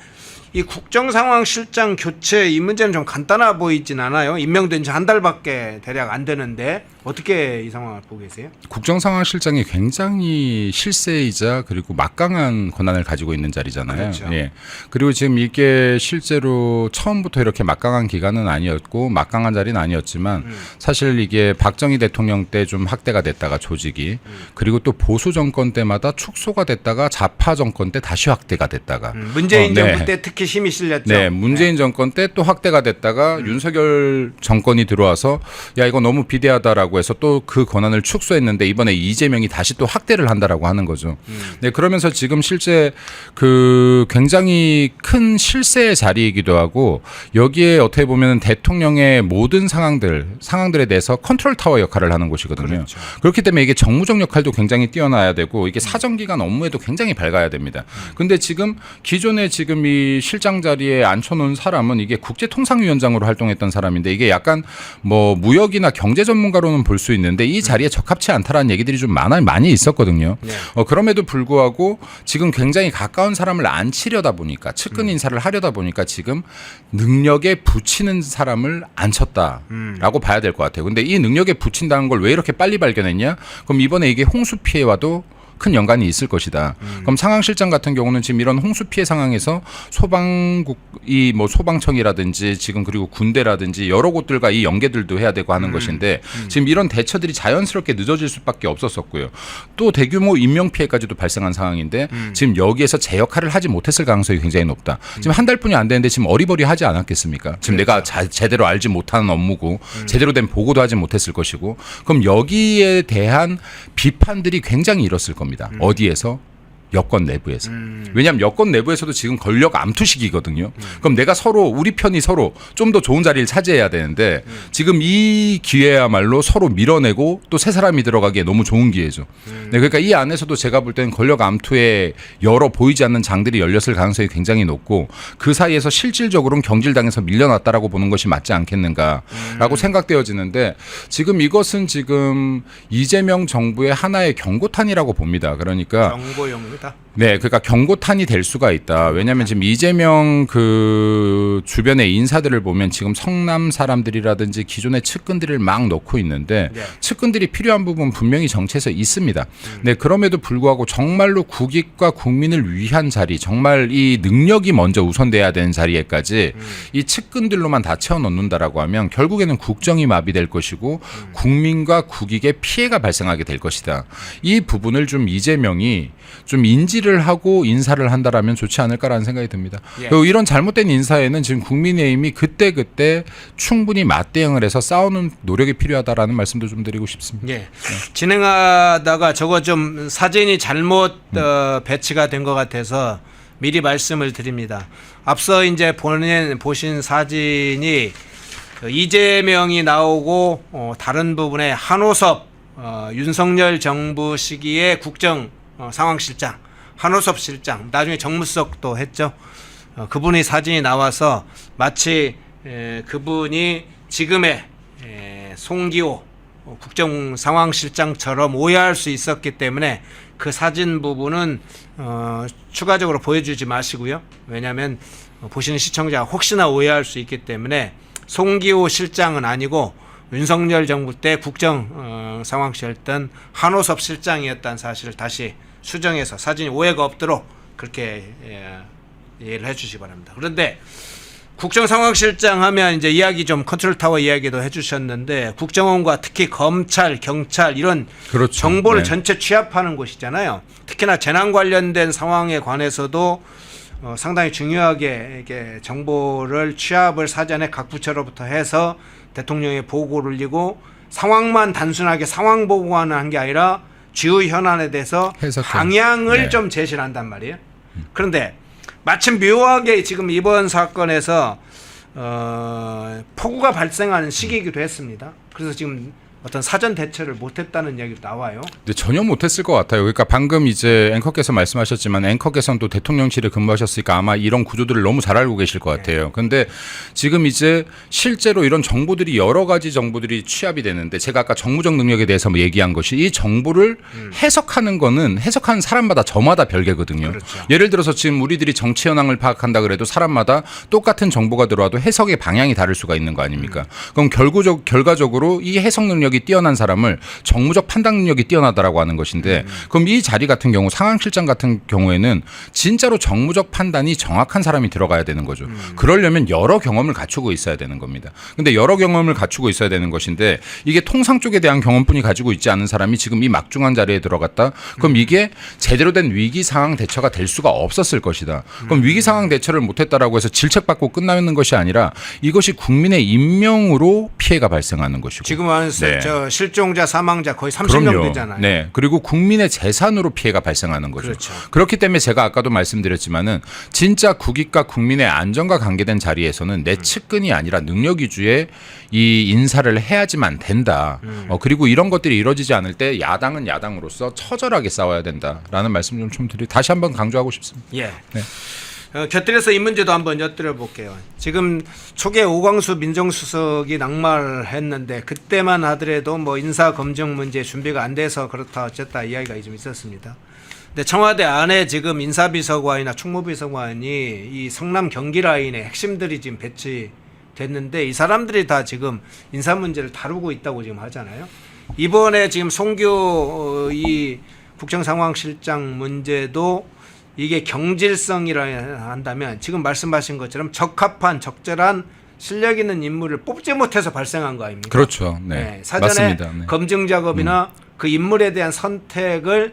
이 국정상황실장 교체 이 문제는 좀 간단해 보이진 않아요. 임명된 지 한 달밖에 대략 안 되는데 어떻게 이 상황을 보고 계세요? 국정상황실장이 굉장히 실세이자 그리고 막강한 권한을 가지고 있는 자리잖아요. 그렇죠. 예. 그리고 지금 이게 실제로 처음부터 이렇게 막강한 기간은 아니었고 막강한 자리는 아니었지만 사실 이게 박정희 대통령 때 좀 확대가 됐다가 조직이 그리고 또 보수 정권 때마다 축소가 됐다가 좌파 정권 때 다시 확대가 됐다가 문재인 네. 정부 때 특히 힘이 실렸죠. 네, 문재인 정권 때 또 확대가 됐다가 윤석열 정권이 들어와서 야 이거 너무 비대하다라고 해서 또 그 권한을 축소했는데 이번에 이재명이 다시 또 확대를 한다라고 하는 거죠. 네, 그러면서 지금 실제 그 굉장히 큰 실세의 자리이기도 하고 여기에 어떻게 보면 대통령의 모든 상황들에 대해서 컨트롤 타워 역할을 하는 곳이거든요. 그렇죠. 그렇기 때문에 이게 정무적 역할도 굉장히 뛰어나야 되고 이게 사정기관 업무에도 굉장히 밝아야 됩니다. 근데 지금 기존에 지금 이 실장 자리에 앉혀놓은 사람은 이게 국제통상위원장으로 활동했던 사람인데 이게 약간 뭐 무역이나 경제 전문가로는 볼 수 있는데 이 자리에 적합치 않다라는 얘기들이 좀 많이 있었거든요. 네. 그럼에도 불구하고 지금 굉장히 가까운 사람을 앉히려다 보니까 측근 인사를 하려다 보니까 지금 능력에 붙이는 사람을 앉혔다라고 봐야 될 것 같아요. 근데 이 능력에 붙인다는 걸 왜 이렇게 빨리 발견했냐? 그럼 이번에 이게 홍수 피해와도 큰 연관이 있을 것이다. 그럼 상황실장 같은 경우는 지금 이런 홍수 피해 상황에서 소방국이 뭐 소방청이라든지 지금 그리고 군대라든지 여러 곳들과 이 연계들도 해야 되고 하는 것인데 지금 이런 대처들이 자연스럽게 늦어질 수밖에 없었었고요. 또 대규모 인명 피해까지도 발생한 상황인데 지금 여기에서 제 역할을 하지 못했을 가능성이 굉장히 높다. 지금 한 달뿐이 안 되는데 지금 어리버리하지 않았겠습니까? 지금 내가 제대로 알지 못하는 업무고 제대로 된 보고도 하지 못했을 것이고 그럼 여기에 대한 비판들이 굉장히 일었을 겁니다. 어디에서? 여권 내부에서. 왜냐하면 여권 내부에서도 지금 권력 암투 시기거든요. 그럼 내가 서로 우리 편이 서로 좀 더 좋은 자리를 차지해야 되는데 지금 이 기회야말로 서로 밀어내고 또 새 사람이 들어가기에 너무 좋은 기회죠. 네, 그러니까 이 안에서도 제가 볼 때는 권력 암투에 여러 보이지 않는 장들이 열렸을 가능성이 굉장히 높고 그 사이에서 실질적으로는 경질당해서 밀려났다라고 보는 것이 맞지 않겠는가라고 생각되어지는데 지금 이것은 지금 이재명 정부의 하나의 경고탄이라고 봅니다. 그러니까 정보용입니다. 네, 그러니까 경고탄이 될 수가 있다. 왜냐하면 지금 이재명 그 주변의 인사들을 보면 지금 성남 사람들이라든지 기존의 측근들을 막 넣고 있는데 네. 측근들이 필요한 부분 분명히 정치에서 있습니다. 네, 그럼에도 불구하고 정말로 국익과 국민을 위한 자리, 정말 이 능력이 먼저 우선돼야 되는 자리에까지 이 측근들로만 다 채워넣는다라고 하면 결국에는 국정이 마비될 것이고 국민과 국익에 피해가 발생하게 될 것이다. 이 부분을 좀 이재명이 좀 인지를 하고 인사를 한다라면 좋지 않을까라는 생각이 듭니다. 예. 그리고 이런 잘못된 인사에는 지금 국민의힘이 그때 충분히 맞대응을 해서 싸우는 노력이 필요하다라는 말씀도 좀 드리고 싶습니다. 예. 진행하다가 저거 좀 사진이 잘못 배치가 된 것 같아서 미리 말씀을 드립니다. 앞서 이제 보신 사진이 이재명이 나오고 다른 부분에 한호섭 윤석열 정부 시기의 국정 상황실장 한호섭 실장 나중에 정무수석도 했죠. 그분이 사진이 나와서 마치 그분이 지금의 송기호 국정상황실장처럼 오해할 수 있었기 때문에 그 사진 부분은 추가적으로 보여주지 마시고요. 왜냐하면 보시는 시청자가 혹시나 오해할 수 있기 때문에 송기호 실장은 아니고 윤석열 정부 때 국정상황실장 한호섭 실장이었다는 사실을 다시 수정해서 사진이 오해가 없도록 그렇게 이해를 해주시기 바랍니다. 그런데 국정상황실장 하면 이제 이야기 좀 컨트롤타워 이야기도 해주셨는데 국정원과 특히 검찰, 경찰 이런 그렇죠. 정보를 네. 전체 취합하는 곳이잖아요. 특히나 재난 관련된 상황에 관해서도 상당히 중요하게 이게 정보를 취합을 사전에 각 부처로부터 해서 대통령에 보고를 올리고 상황만 단순하게 상황 보고만 한 게 아니라 주요 현안에 대해서 해석해. 방향을 네. 좀 제시를 한단 말이에요. 그런데 마침 묘하게 지금 이번 사건에서 폭우가 발생하는 시기이기도 했습니다. 그래서 지금 어떤 사전 대처를 못했다는 이야기도 나와요. 근데 전혀 못했을 것 같아요. 그러니까 방금 이제 앵커께서 말씀하셨지만 앵커께서는 또 대통령실에 근무하셨으니까 아마 이런 구조들을 너무 잘 알고 계실 것 같아요. 근데 지금 이제 실제로 이런 정보들이 여러 가지 정보들이 취합이 되는데 제가 아까 정무적 능력에 대해서 얘기한 것이 이 정보를 해석하는 거는 해석하는 사람마다 저마다 별개거든요. 그렇죠. 예를 들어서 지금 우리들이 정치 현황을 파악한다 그래도 사람마다 똑같은 정보가 들어와도 해석의 방향이 다를 수가 있는 거 아닙니까? 그럼 결과적으로 이 해석 능력이 뛰어난 사람을 정무적 판단 능력이 뛰어나다라고 하는 것인데 그럼 이 자리 같은 경우 상황실장 같은 경우에는 진짜로 정무적 판단이 정확한 사람이 들어가야 되는 거죠. 그러려면 여러 경험을 갖추고 있어야 되는 겁니다. 근데 여러 경험을 갖추고 있어야 되는 것인데 이게 통상 쪽에 대한 경험뿐이 가지고 있지 않은 사람이 지금 이 막중한 자리에 들어갔다. 그럼 이게 제대로 된 위기 상황 대처가 될 수가 없었을 것이다. 그럼 위기 상황 대처를 못했다라고 해서 질책받고 끝나는 것이 아니라 이것이 국민의 인명으로 피해가 발생하는 것이고 지금은 네. 저 실종자, 사망자 거의 30명 그럼요. 되잖아요. 네. 그리고 국민의 재산으로 피해가 발생하는 거죠. 그렇죠. 그렇기 때문에 제가 아까도 말씀드렸지만은 진짜 국익과 국민의 안전과 관계된 자리에서는 내 측근이 아니라 능력 위주의 이 인사를 해야지만 된다. 그리고 이런 것들이 이루어지지 않을 때 야당은 야당으로서 처절하게 싸워야 된다라는 말씀 좀 다시 한번 강조하고 싶습니다. 예. 네. 곁들여서 이 문제도 한번 엿들여 볼게요. 지금 초기에 오광수 민정수석이 낙마했는데 그때만 하더라도 뭐 인사 검증 문제 준비가 안 돼서 그렇다 어쨌다 이야기가 좀 있었습니다. 근데 청와대 안에 지금 인사비서관이나 총무비서관이 이 성남 경기 라인의 핵심들이 지금 배치됐는데 이 사람들이 다 지금 인사 문제를 다루고 있다고 지금 하잖아요. 이번에 지금 송교 이 국정상황실장 문제도 이게 경질성이라 한다면 지금 말씀하신 것처럼 적합한 적절한 실력 있는 인물을 뽑지 못해서 발생한 거 아닙니까? 그렇죠. 네. 사전에 맞습니다. 네. 검증 작업이나 그 인물에 대한 선택을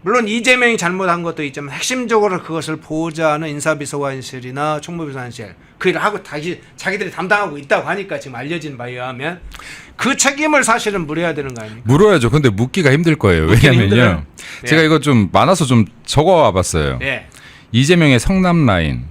물론 이재명이 잘못한 것도 있지만 핵심적으로 그것을 보호자 하는 인사비서관실이나 총무비서관실 그 일을 하고 다시 자기들이 담당하고 있다고 하니까 지금 알려진 바에 의하면 그 책임을 사실은 물어야 되는 거 아닙니까? 물어야죠. 근데 묻기가 힘들 거예요. 왜냐면요. 힘들어요. 제가 이거 좀 많아서 좀 적어와 봤어요. 네. 이재명의 성남 라인.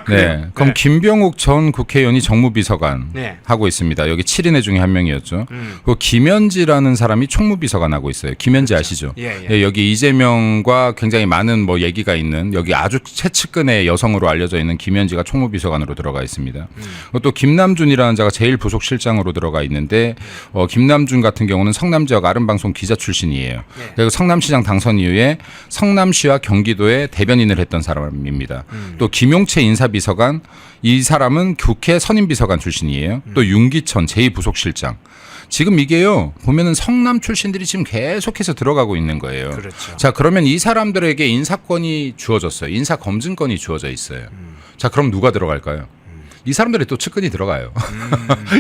그래요? 네. 그럼 네. 김병욱 전 국회의원이 정무비서관 네. 하고 있습니다. 여기 7인회 중에 한 명이었죠. 그리고 김현지라는 사람이 총무비서관 하고 있어요. 김현지 아시죠? 예, 예. 네, 여기 이재명과 굉장히 많은 뭐 얘기가 있는 여기 아주 최측근의 여성으로 알려져 있는 김현지가 총무비서관으로 들어가 있습니다. 그리고 또 김남준이라는 자가 제일 부속실장으로 들어가 있는데 김남준 같은 경우는 성남 지역 아름방송 기자 출신이에요. 네. 그리고 성남시장 당선 이후에 성남시와 경기도의 대변인을 했던 사람입니다. 또 김용채 인사비서관 이 사람은 국회 선임비서관 출신이에요. 또 윤기천 제2부속실장. 지금 이게요 보면은 성남 출신들이 지금 계속해서 들어가고 있는 거예요. 그렇죠. 자 그러면 이 사람들에게 인사권이 주어졌어요. 인사 검증권이 주어져 있어요. 자 그럼 누가 들어갈까요? 이 사람들이 또 측근이 들어가요.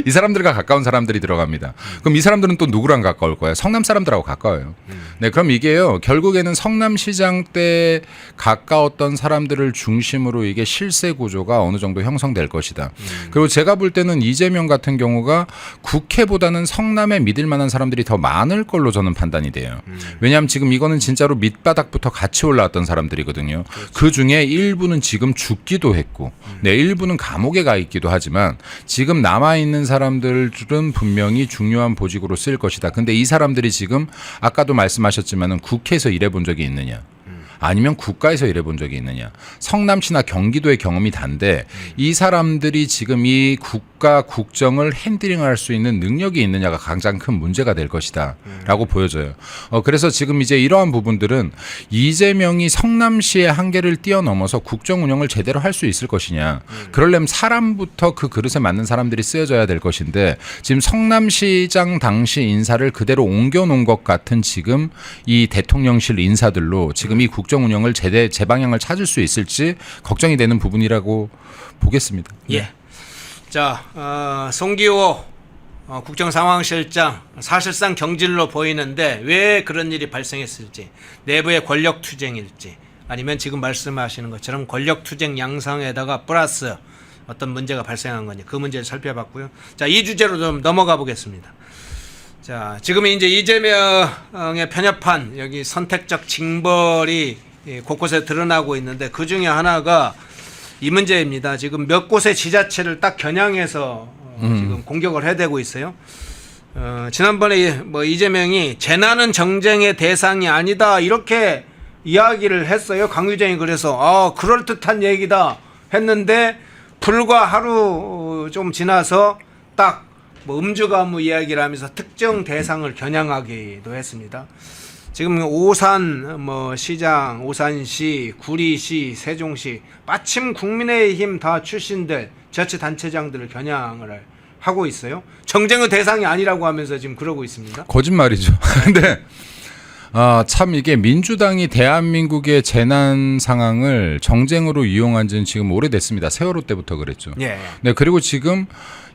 이 사람들과 가까운 사람들이 들어갑니다. 그럼 이 사람들은 또 누구랑 가까울 거예요? 성남 사람들하고 가까워요. 네, 그럼 이게요. 결국에는 성남시장 때 가까웠던 사람들을 중심으로 이게 실세 구조가 어느 정도 형성될 것이다. 그리고 제가 볼 때는 이재명 같은 경우가 국회보다는 성남에 믿을 만한 사람들이 더 많을 걸로 저는 판단이 돼요. 왜냐하면 지금 이거는 진짜로 밑바닥부터 같이 올라왔던 사람들이거든요. 그 중에 일부는 지금 죽기도 했고, 네, 일부는 감옥에 가 있기도 하지만 지금 남아있는 사람들은 분명히 중요한 보직으로 쓰일 것이다. 근데 이 사람들이 지금 아까도 말씀하셨지만은 국회에서 일해본 적이 있느냐? 아니면 국가에서 일해본 적이 있느냐? 성남시나 경기도의 경험이 단데 이 사람들이 지금 이 국가 국가 국정을 핸들링할 수 있는 능력이 있느냐가 가장 큰 문제가 될 것이다라고 보여져요. 그래서 지금 이제 이러한 부분들은 이재명이 성남시의 한계를 뛰어넘어서 국정 운영을 제대로 할 수 있을 것이냐. 그러려면 사람부터 그 그릇에 맞는 사람들이 쓰여져야 될 것인데 지금 성남시장 당시 인사를 그대로 옮겨놓은 것 같은 지금 이 대통령실 인사들로 지금 이 국정 운영을 제방향을 찾을 수 있을지 걱정이 되는 부분이라고 보겠습니다. 예. 자, 송기호 국정상황실장 사실상 경질로 보이는데 왜 그런 일이 발생했을지, 내부의 권력투쟁일지, 아니면 지금 말씀하시는 것처럼 권력투쟁 양상에다가 플러스 어떤 문제가 발생한 건지 그 문제를 살펴봤고요. 자, 이 주제로 좀 넘어가 보겠습니다. 자, 지금 이제 이재명의 편협한 여기 선택적 징벌이 곳곳에 드러나고 있는데 그 중에 하나가 이 문제입니다. 지금 몇 곳의 지자체를 딱 겨냥해서 지금 공격을 해대고 있어요. 지난번에 뭐 이재명이 재난은 정쟁의 대상이 아니다 이렇게 이야기를 했어요. 강유정이 그래서 그럴듯한 얘기다 했는데 불과 하루 좀 지나서 딱 뭐 음주가무 이야기를 하면서 특정 대상을 겨냥하기도 했습니다. 지금 오산 뭐 시장, 오산시, 구리시, 세종시 마침 국민의힘 다 출신들 자치단체장들을 겨냥을 하고 있어요. 정쟁의 대상이 아니라고 하면서 지금 그러고 있습니다. 거짓말이죠. 근데 참 이게 민주당이 대한민국의 재난 상황을 정쟁으로 이용한 지는 지금 오래됐습니다. 세월호 때부터 그랬죠. 예. 네, 그리고 지금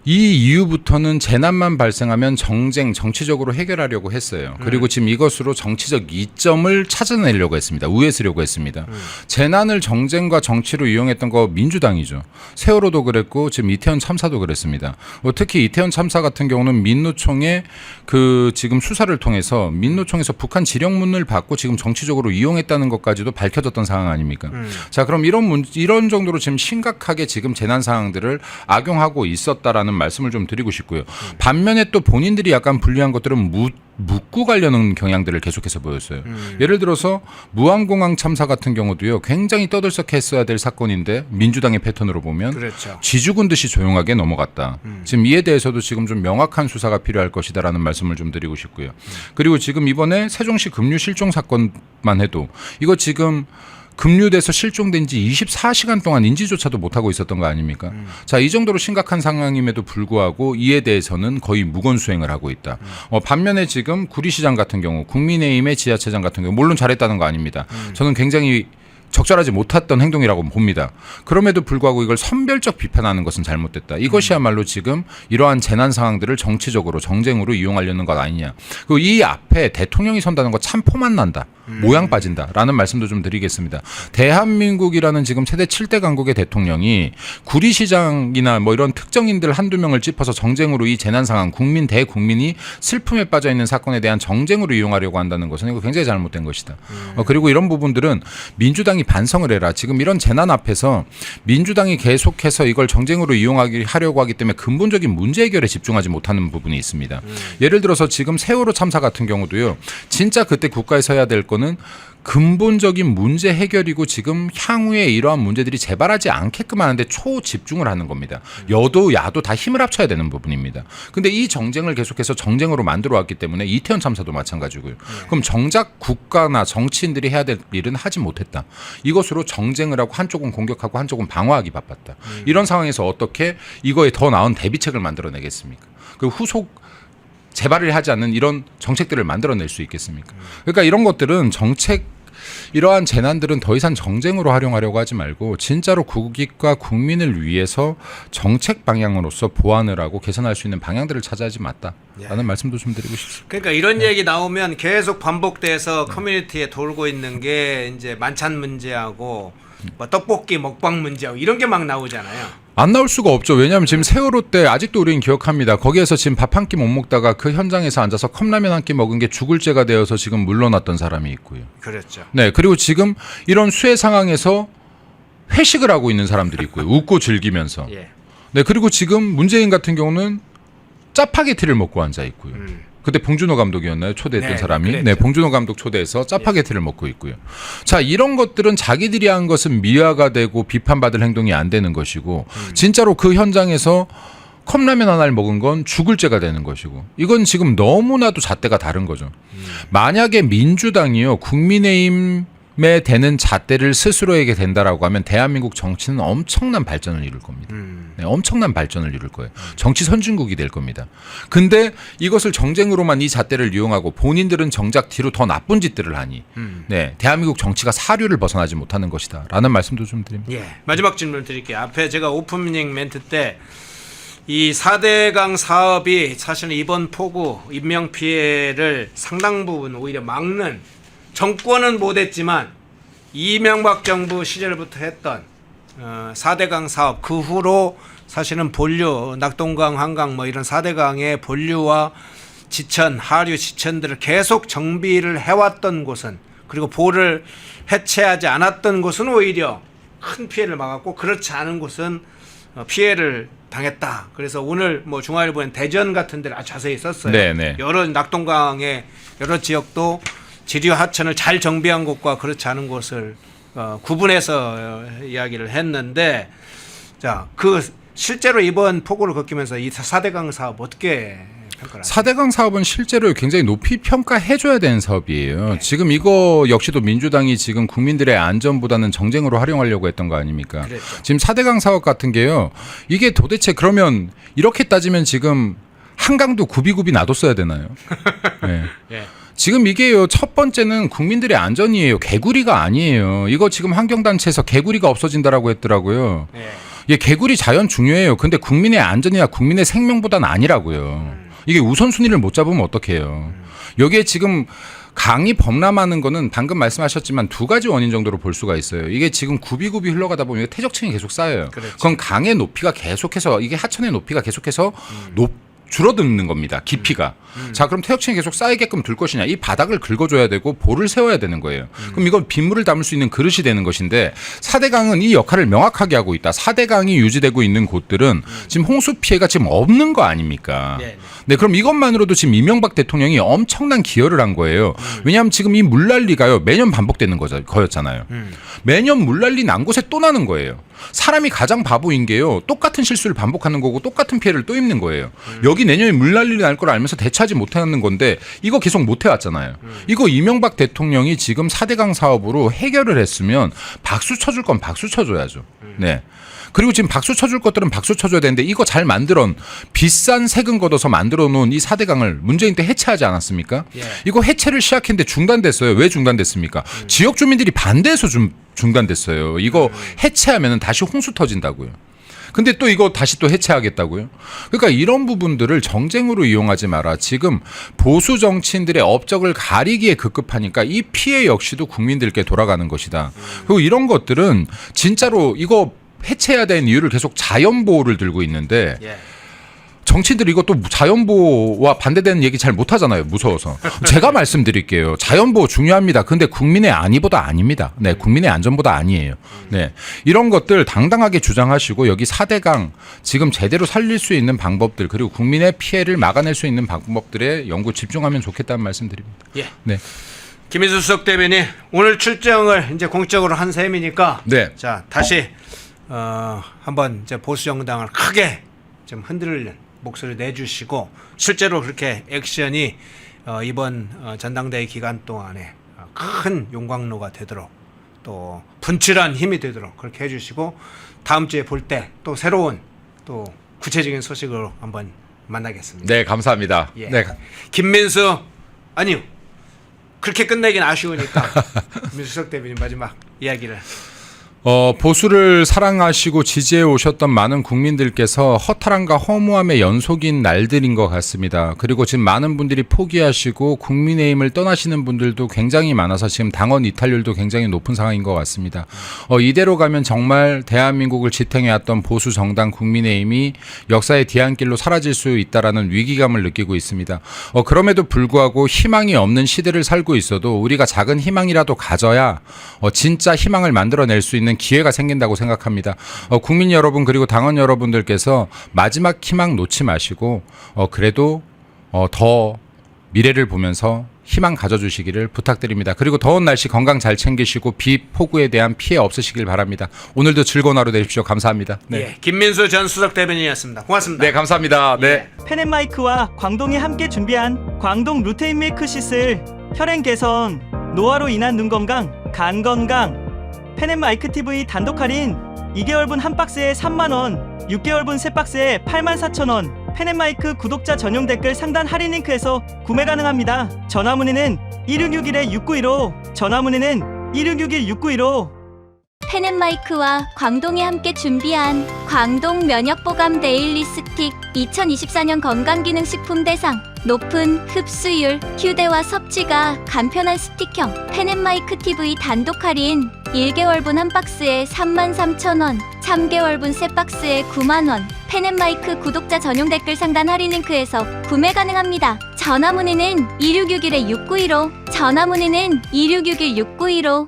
이 이후부터는 재난만 발생하면 정치적으로 해결하려고 했어요. 그리고 지금 이것으로 정치적 이점을 찾아내려고 했습니다. 우회쓰려고 했습니다. 재난을 정쟁과 정치로 이용했던 거 민주당이죠. 세월호도 그랬고 지금 이태원 참사도 그랬습니다. 특히 이태원 참사 같은 경우는 민노총의 그 지금 수사를 통해서 민노총에서 북한 지령문을 받고 지금 정치적으로 이용했다는 것까지도 밝혀졌던 상황 아닙니까? 자, 그럼 이런 정도로 지금 심각하게 지금 재난 상황들을 악용하고 있었다라는 말씀을 좀 드리고 싶고요. 반면에 또 본인들이 약간 불리한 것들은 묻고 가려는 경향들을 계속해서 보였어요. 예를 들어서 무안공항 참사 같은 경우도요. 굉장히 떠들썩했어야 될 사건인데 민주당의 패턴으로 보면 그렇죠. 쥐죽은 듯이 조용하게 넘어갔다. 지금 이에 대해서도 지금 좀 명확한 수사가 필요할 것이다라는 말씀을 좀 드리고 싶고요. 그리고 지금 이번에 세종시 급류 실종 사건만 해도 이거 지금 급류돼서 실종된 지 24시간 동안 인지조차도 못하고 있었던 거 아닙니까? 자, 이 정도로 심각한 상황임에도 불구하고 이에 대해서는 거의 무건수행을 하고 있다. 반면에 지금 구리시장 같은 경우 국민의힘의 지자체장 같은 경우 물론 잘했다는 거 아닙니다. 저는 굉장히 적절하지 못했던 행동이라고 봅니다. 그럼에도 불구하고 이걸 선별적 비판하는 것은 잘못됐다. 이것이야말로 지금 이러한 재난 상황들을 정치적으로 정쟁으로 이용하려는 것 아니냐. 그리고 이 앞에 대통령이 선다는 거 참 포만 난다. 모양 빠진다라는 말씀도 좀 드리겠습니다. 대한민국이라는 지금 최대 7대 강국의 대통령이 구리시장이나 뭐 이런 특정인들 한두 명을 짚어서 정쟁으로 이 재난 상황 대국민이 슬픔에 빠져 있는 사건에 대한 정쟁으로 이용하려고 한다는 것은 이거 굉장히 잘못된 것이다. 그리고 이런 부분들은 민주당이 반성을 해라. 지금 이런 재난 앞에서 민주당이 계속해서 이걸 정쟁으로 하려고 하기 때문에 근본적인 문제 해결에 집중하지 못하는 부분이 있습니다. 예를 들어서 지금 세월호 참사 같은 경우도요. 진짜 그때 국가에서 해야 될 거는 근본적인 문제 해결이고 지금 향후에 이러한 문제들이 재발하지 않게끔 하는데 초집중을 하는 겁니다. 여도 야도 다 힘을 합쳐야 되는 부분입니다. 근데 이 정쟁을 계속해서 정쟁으로 만들어 왔기 때문에 이태원 참사도 마찬가지고요. 그럼 정작 국가나 정치인들이 해야 될 일은 하지 못했다. 이것으로 정쟁을 하고 한쪽은 공격하고 한쪽은 방어하기 바빴다. 이런 상황에서 어떻게 이거에 더 나은 대비책을 만들어내겠습니까? 그 후속 재발을 하지 않는 이런 정책들을 만들어낼 수 있겠습니까? 그러니까 이런 것들은 이러한 재난들은 더 이상 정쟁으로 활용하려고 하지 말고 진짜로 국익과 국민을 위해서 정책 방향으로서 보완을 하고 개선할 수 있는 방향들을 찾아야지 맞다라는 말씀도 좀 드리고 싶습니다. 그러니까 이런 얘기 나오면 계속 반복돼서 커뮤니티에 돌고 있는 게 이제 만찬 문제하고 뭐 떡볶이 먹방 문제하고 이런 게 막 나오잖아요. 안 나올 수가 없죠. 왜냐하면 지금 세월호 때 아직도 우리는 기억합니다. 거기에서 지금 밥 한 끼 못 먹다가 그 현장에서 앉아서 컵라면 한 끼 먹은 게 죽을 죄가 되어서 지금 물러났던 사람이 있고요. 그렇죠. 네, 그리고 지금 이런 수해 상황에서 회식을 하고 있는 사람들이 있고요. 웃고 즐기면서. 예. 네, 그리고 지금 문재인 같은 경우는 짜파게티를 먹고 앉아 있고요. 그때 봉준호 감독이었나요? 초대했던 네, 사람이. 그랬죠. 네, 봉준호 감독 초대해서 짜파게티를 먹고 있고요. 자, 이런 것들은 자기들이 한 것은 미화가 되고 비판받을 행동이 안 되는 것이고 진짜로 그 현장에서 컵라면 하나를 먹은 건 죽을 죄가 되는 것이고 이건 지금 너무나도 잣대가 다른 거죠. 만약에 민주당이요 국민의힘에 되는 잣대를 스스로에게 된다라고 하면 대한민국 정치는 엄청난 발전을 이룰 겁니다. 네, 엄청난 발전을 이룰 거예요. 정치 선진국이 될 겁니다. 근데 이것을 정쟁으로만 이 잣대를 이용하고 본인들은 정작 뒤로 더 나쁜 짓들을 하니 네, 대한민국 정치가 사류를 벗어나지 못하는 것이다 라는 말씀도 좀 드립니다. 예, 마지막 질문 드릴게요. 앞에 제가 오프닝 멘트 때 이 4대강 사업이 사실은 이번 폭우 인명피해를 상당 부분 오히려 막는, 정권은 못했지만 이명박 정부 시절부터 했던 4대강 사업, 그 후로 사실은 본류, 낙동강, 한강 뭐 이런 4대강의 본류와 지천, 하류 지천들을 계속 정비를 해왔던 곳은, 그리고 보를 해체하지 않았던 곳은 오히려 큰 피해를 막았고, 그렇지 않은 곳은 피해를 당했다. 그래서 오늘 뭐 중앙일보는 대전 같은 데를 아주 자세히 썼어요. 네네. 여러 낙동강의 여러 지역도 지류 하천을 잘 정비한 곳과 그렇지 않은 곳을 구분해서 이야기를 했는데, 자, 그 실제로 이번 폭우를 겪으면서 이 4대강 사업 어떻게 평가를 하세요? 4대강 사업은 실제로 굉장히 높이 평가해줘야 되는 사업이에요. 네. 지금 이거 역시도 민주당이 지금 국민들의 안전보다는 정쟁으로 활용하려고 했던 거 아닙니까? 그랬죠. 지금 4대강 사업 같은 게요. 이게 도대체 그러면 이렇게 따지면 지금 한강도 굽이굽이 놔뒀어야 되나요? 네. 예. 지금 이게요, 첫 번째는 국민들의 안전이에요. 개구리가 아니에요. 이거 지금 환경단체에서 개구리가 없어진다라고 했더라고요. 예. 예, 개구리 자연 중요해요. 근데 국민의 안전이나 국민의 생명보다는 아니라고요. 이게 우선순위를 못 잡으면 어떡해요. 여기에 지금 강이 범람하는 거는 방금 말씀하셨지만 두 가지 원인 정도로 볼 수가 있어요. 이게 지금 굽이굽이 흘러가다 보면 태적층이 계속 쌓여요. 그렇죠. 그건 강의 높이가 계속해서, 이게 하천의 높이가 계속해서 줄어드는 겁니다. 깊이가. 자, 그럼 태역층이 계속 쌓이게끔 둘 것이냐. 이 바닥을 긁어줘야 되고 볼을 세워야 되는 거예요. 그럼 이건 빗물을 담을 수 있는 그릇이 되는 것인데 4대강은 이 역할을 명확하게 하고 있다. 4대강이 유지되고 있는 곳들은 지금 홍수 피해가 지금 없는 거 아닙니까? 네. 네, 그럼 이것만으로도 지금 이명박 대통령이 엄청난 기여를 한 거예요. 왜냐하면 지금 이 물난리가요 매년 반복되는 거였잖아요. 매년 물난리 난 곳에 또 나는 거예요. 사람이 가장 바보인 게요, 똑같은 실수를 반복하는 거고 똑같은 피해를 또 입는 거예요. 여기 내년에 물난리 날 걸 알면서 대처하지 못하는 건데 이거 계속 못 해왔잖아요. 이거 이명박 대통령이 지금 4대강 사업으로 해결을 했으면 박수 쳐줄 건 박수 쳐줘야죠. 네. 그리고 지금 박수 쳐줄 것들은 박수 쳐줘야 되는데 이거 잘 만들어 비싼 세금 걷어서 만들어 놓은 이 4대강을 문재인 때 해체하지 않았습니까? 예. 이거 해체를 시작했는데 중단됐어요. 왜 중단됐습니까? 지역 주민들이 반대해서 중단됐어요. 이거 해체하면 다시 홍수 터진다고요. 근데 또 이거 다시 또 해체하겠다고요? 그러니까 이런 부분들을 정쟁으로 이용하지 마라. 지금 보수 정치인들의 업적을 가리기에 급급하니까 이 피해 역시도 국민들께 돌아가는 것이다. 그리고 이런 것들은 진짜로 이거 해체해야 되는 이유를 계속 자연보호를 들고 있는데 예. 정치인들이 이것도 자연보호와 반대되는 얘기 잘 못하잖아요. 무서워서. 제가 말씀드릴게요. 자연보호 중요합니다. 근데 국민의 안위보다 아닙니다. 네, 국민의 안전보다 아니에요. 네, 이런 것들 당당하게 주장하시고 여기 4대강 지금 제대로 살릴 수 있는 방법들 그리고 국민의 피해를 막아낼 수 있는 방법들에 연구 집중하면 좋겠다는 말씀드립니다. 예. 네. 김민수 수석 대변인 오늘 출정을 이제 공적으로 한 셈이니까 네. 자 다시 한번 이제 보수 정당을 크게 좀 흔들는 목소리 내주시고 실제로 그렇게 액션이 이번 전당대회 기간 동안에 큰 용광로가 되도록 또 분출한 힘이 되도록 그렇게 해주시고 다음 주에 볼 때 또 새로운 또 구체적인 소식으로 한번 만나겠습니다. 네, 감사합니다. 예. 네. 김민수 아니요. 그렇게 끝내긴 아쉬우니까 민수석 대변인 마지막 이야기를. 보수를 사랑하시고 지지해 오셨던 많은 국민들께서 허탈함과 허무함의 연속인 날들인 것 같습니다. 그리고 지금 많은 분들이 포기하시고 국민의힘을 떠나시는 분들도 굉장히 많아서 지금 당원 이탈률도 굉장히 높은 상황인 것 같습니다. 이대로 가면 정말 대한민국을 지탱해왔던 보수 정당 국민의힘이 역사의 뒤안길로 사라질 수 있다라는 위기감을 느끼고 있습니다. 그럼에도 불구하고 희망이 없는 시대를 살고 있어도 우리가 작은 희망이라도 가져야 진짜 희망을 만들어낼 수 있는 기회가 생긴다고 생각합니다. 국민 여러분 그리고 당원 여러분들께서 마지막 희망 놓지 마시고 그래도 더 미래를 보면서 희망 가져주시기를 부탁드립니다. 그리고 더운 날씨 건강 잘 챙기시고 비 폭우에 대한 피해 없으시길 바랍니다. 오늘도 즐거운 하루 되십시오. 감사합니다. 네, 예, 김민수 전 수석 대변인이었습니다. 고맙습니다. 네 감사합니다. 네. 펜앤마이크와 광동이 함께 준비한 광동 루테인 밀크시슬 혈행 개선, 노화로 인한 눈 건강, 간 건강. 펜앤마이크 TV 단독 할인 2개월분 한 박스에 3만원, 6개월분 세 박스에 84,000원. 펜앤마이크 구독자 전용 댓글 상단 할인 링크에서 구매 가능합니다. 전화 문의는 1661-6915, 전화 문의는 1661-6915. 펜앤마이크와 광동이 함께 준비한 광동 면역보감 데일리 스틱 2024년 건강기능식품 대상 높은 흡수율, 휴대와 섭취가 간편한 스틱형 펜앤마이크 TV 단독 할인 1개월분 한 박스에 33,000원, 3개월분 세 박스에 9만원. 펜앤마이크 구독자 전용 댓글 상단 할인 링크에서 구매 가능합니다. 전화 문의는 2661-6915, 전화 문의는 2661-6915.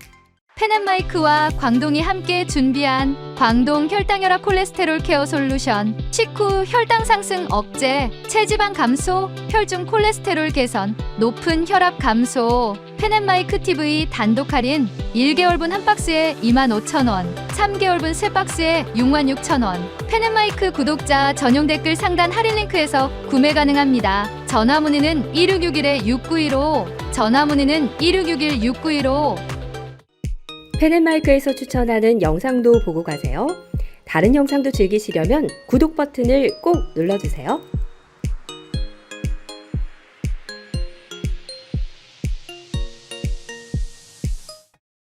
펜앤마이크와 광동이 함께 준비한 광동 혈당혈압 콜레스테롤 케어 솔루션 식후 혈당 상승 억제, 체지방 감소, 혈중 콜레스테롤 개선, 높은 혈압 감소. 펜앤마이크 TV 단독 할인 1개월분 한 박스에 25,000원, 3개월분 세 박스에 66,000원. 펜앤마이크 구독자 전용 댓글 상단 할인 링크에서 구매 가능합니다. 전화 문의는 1661-6915, 전화 문의는 1661-6915. 펜앤마이크에서 추천하는 영상도 보고 가세요. 다른 영상도 즐기시려면 구독 버튼을 꼭 눌러주세요.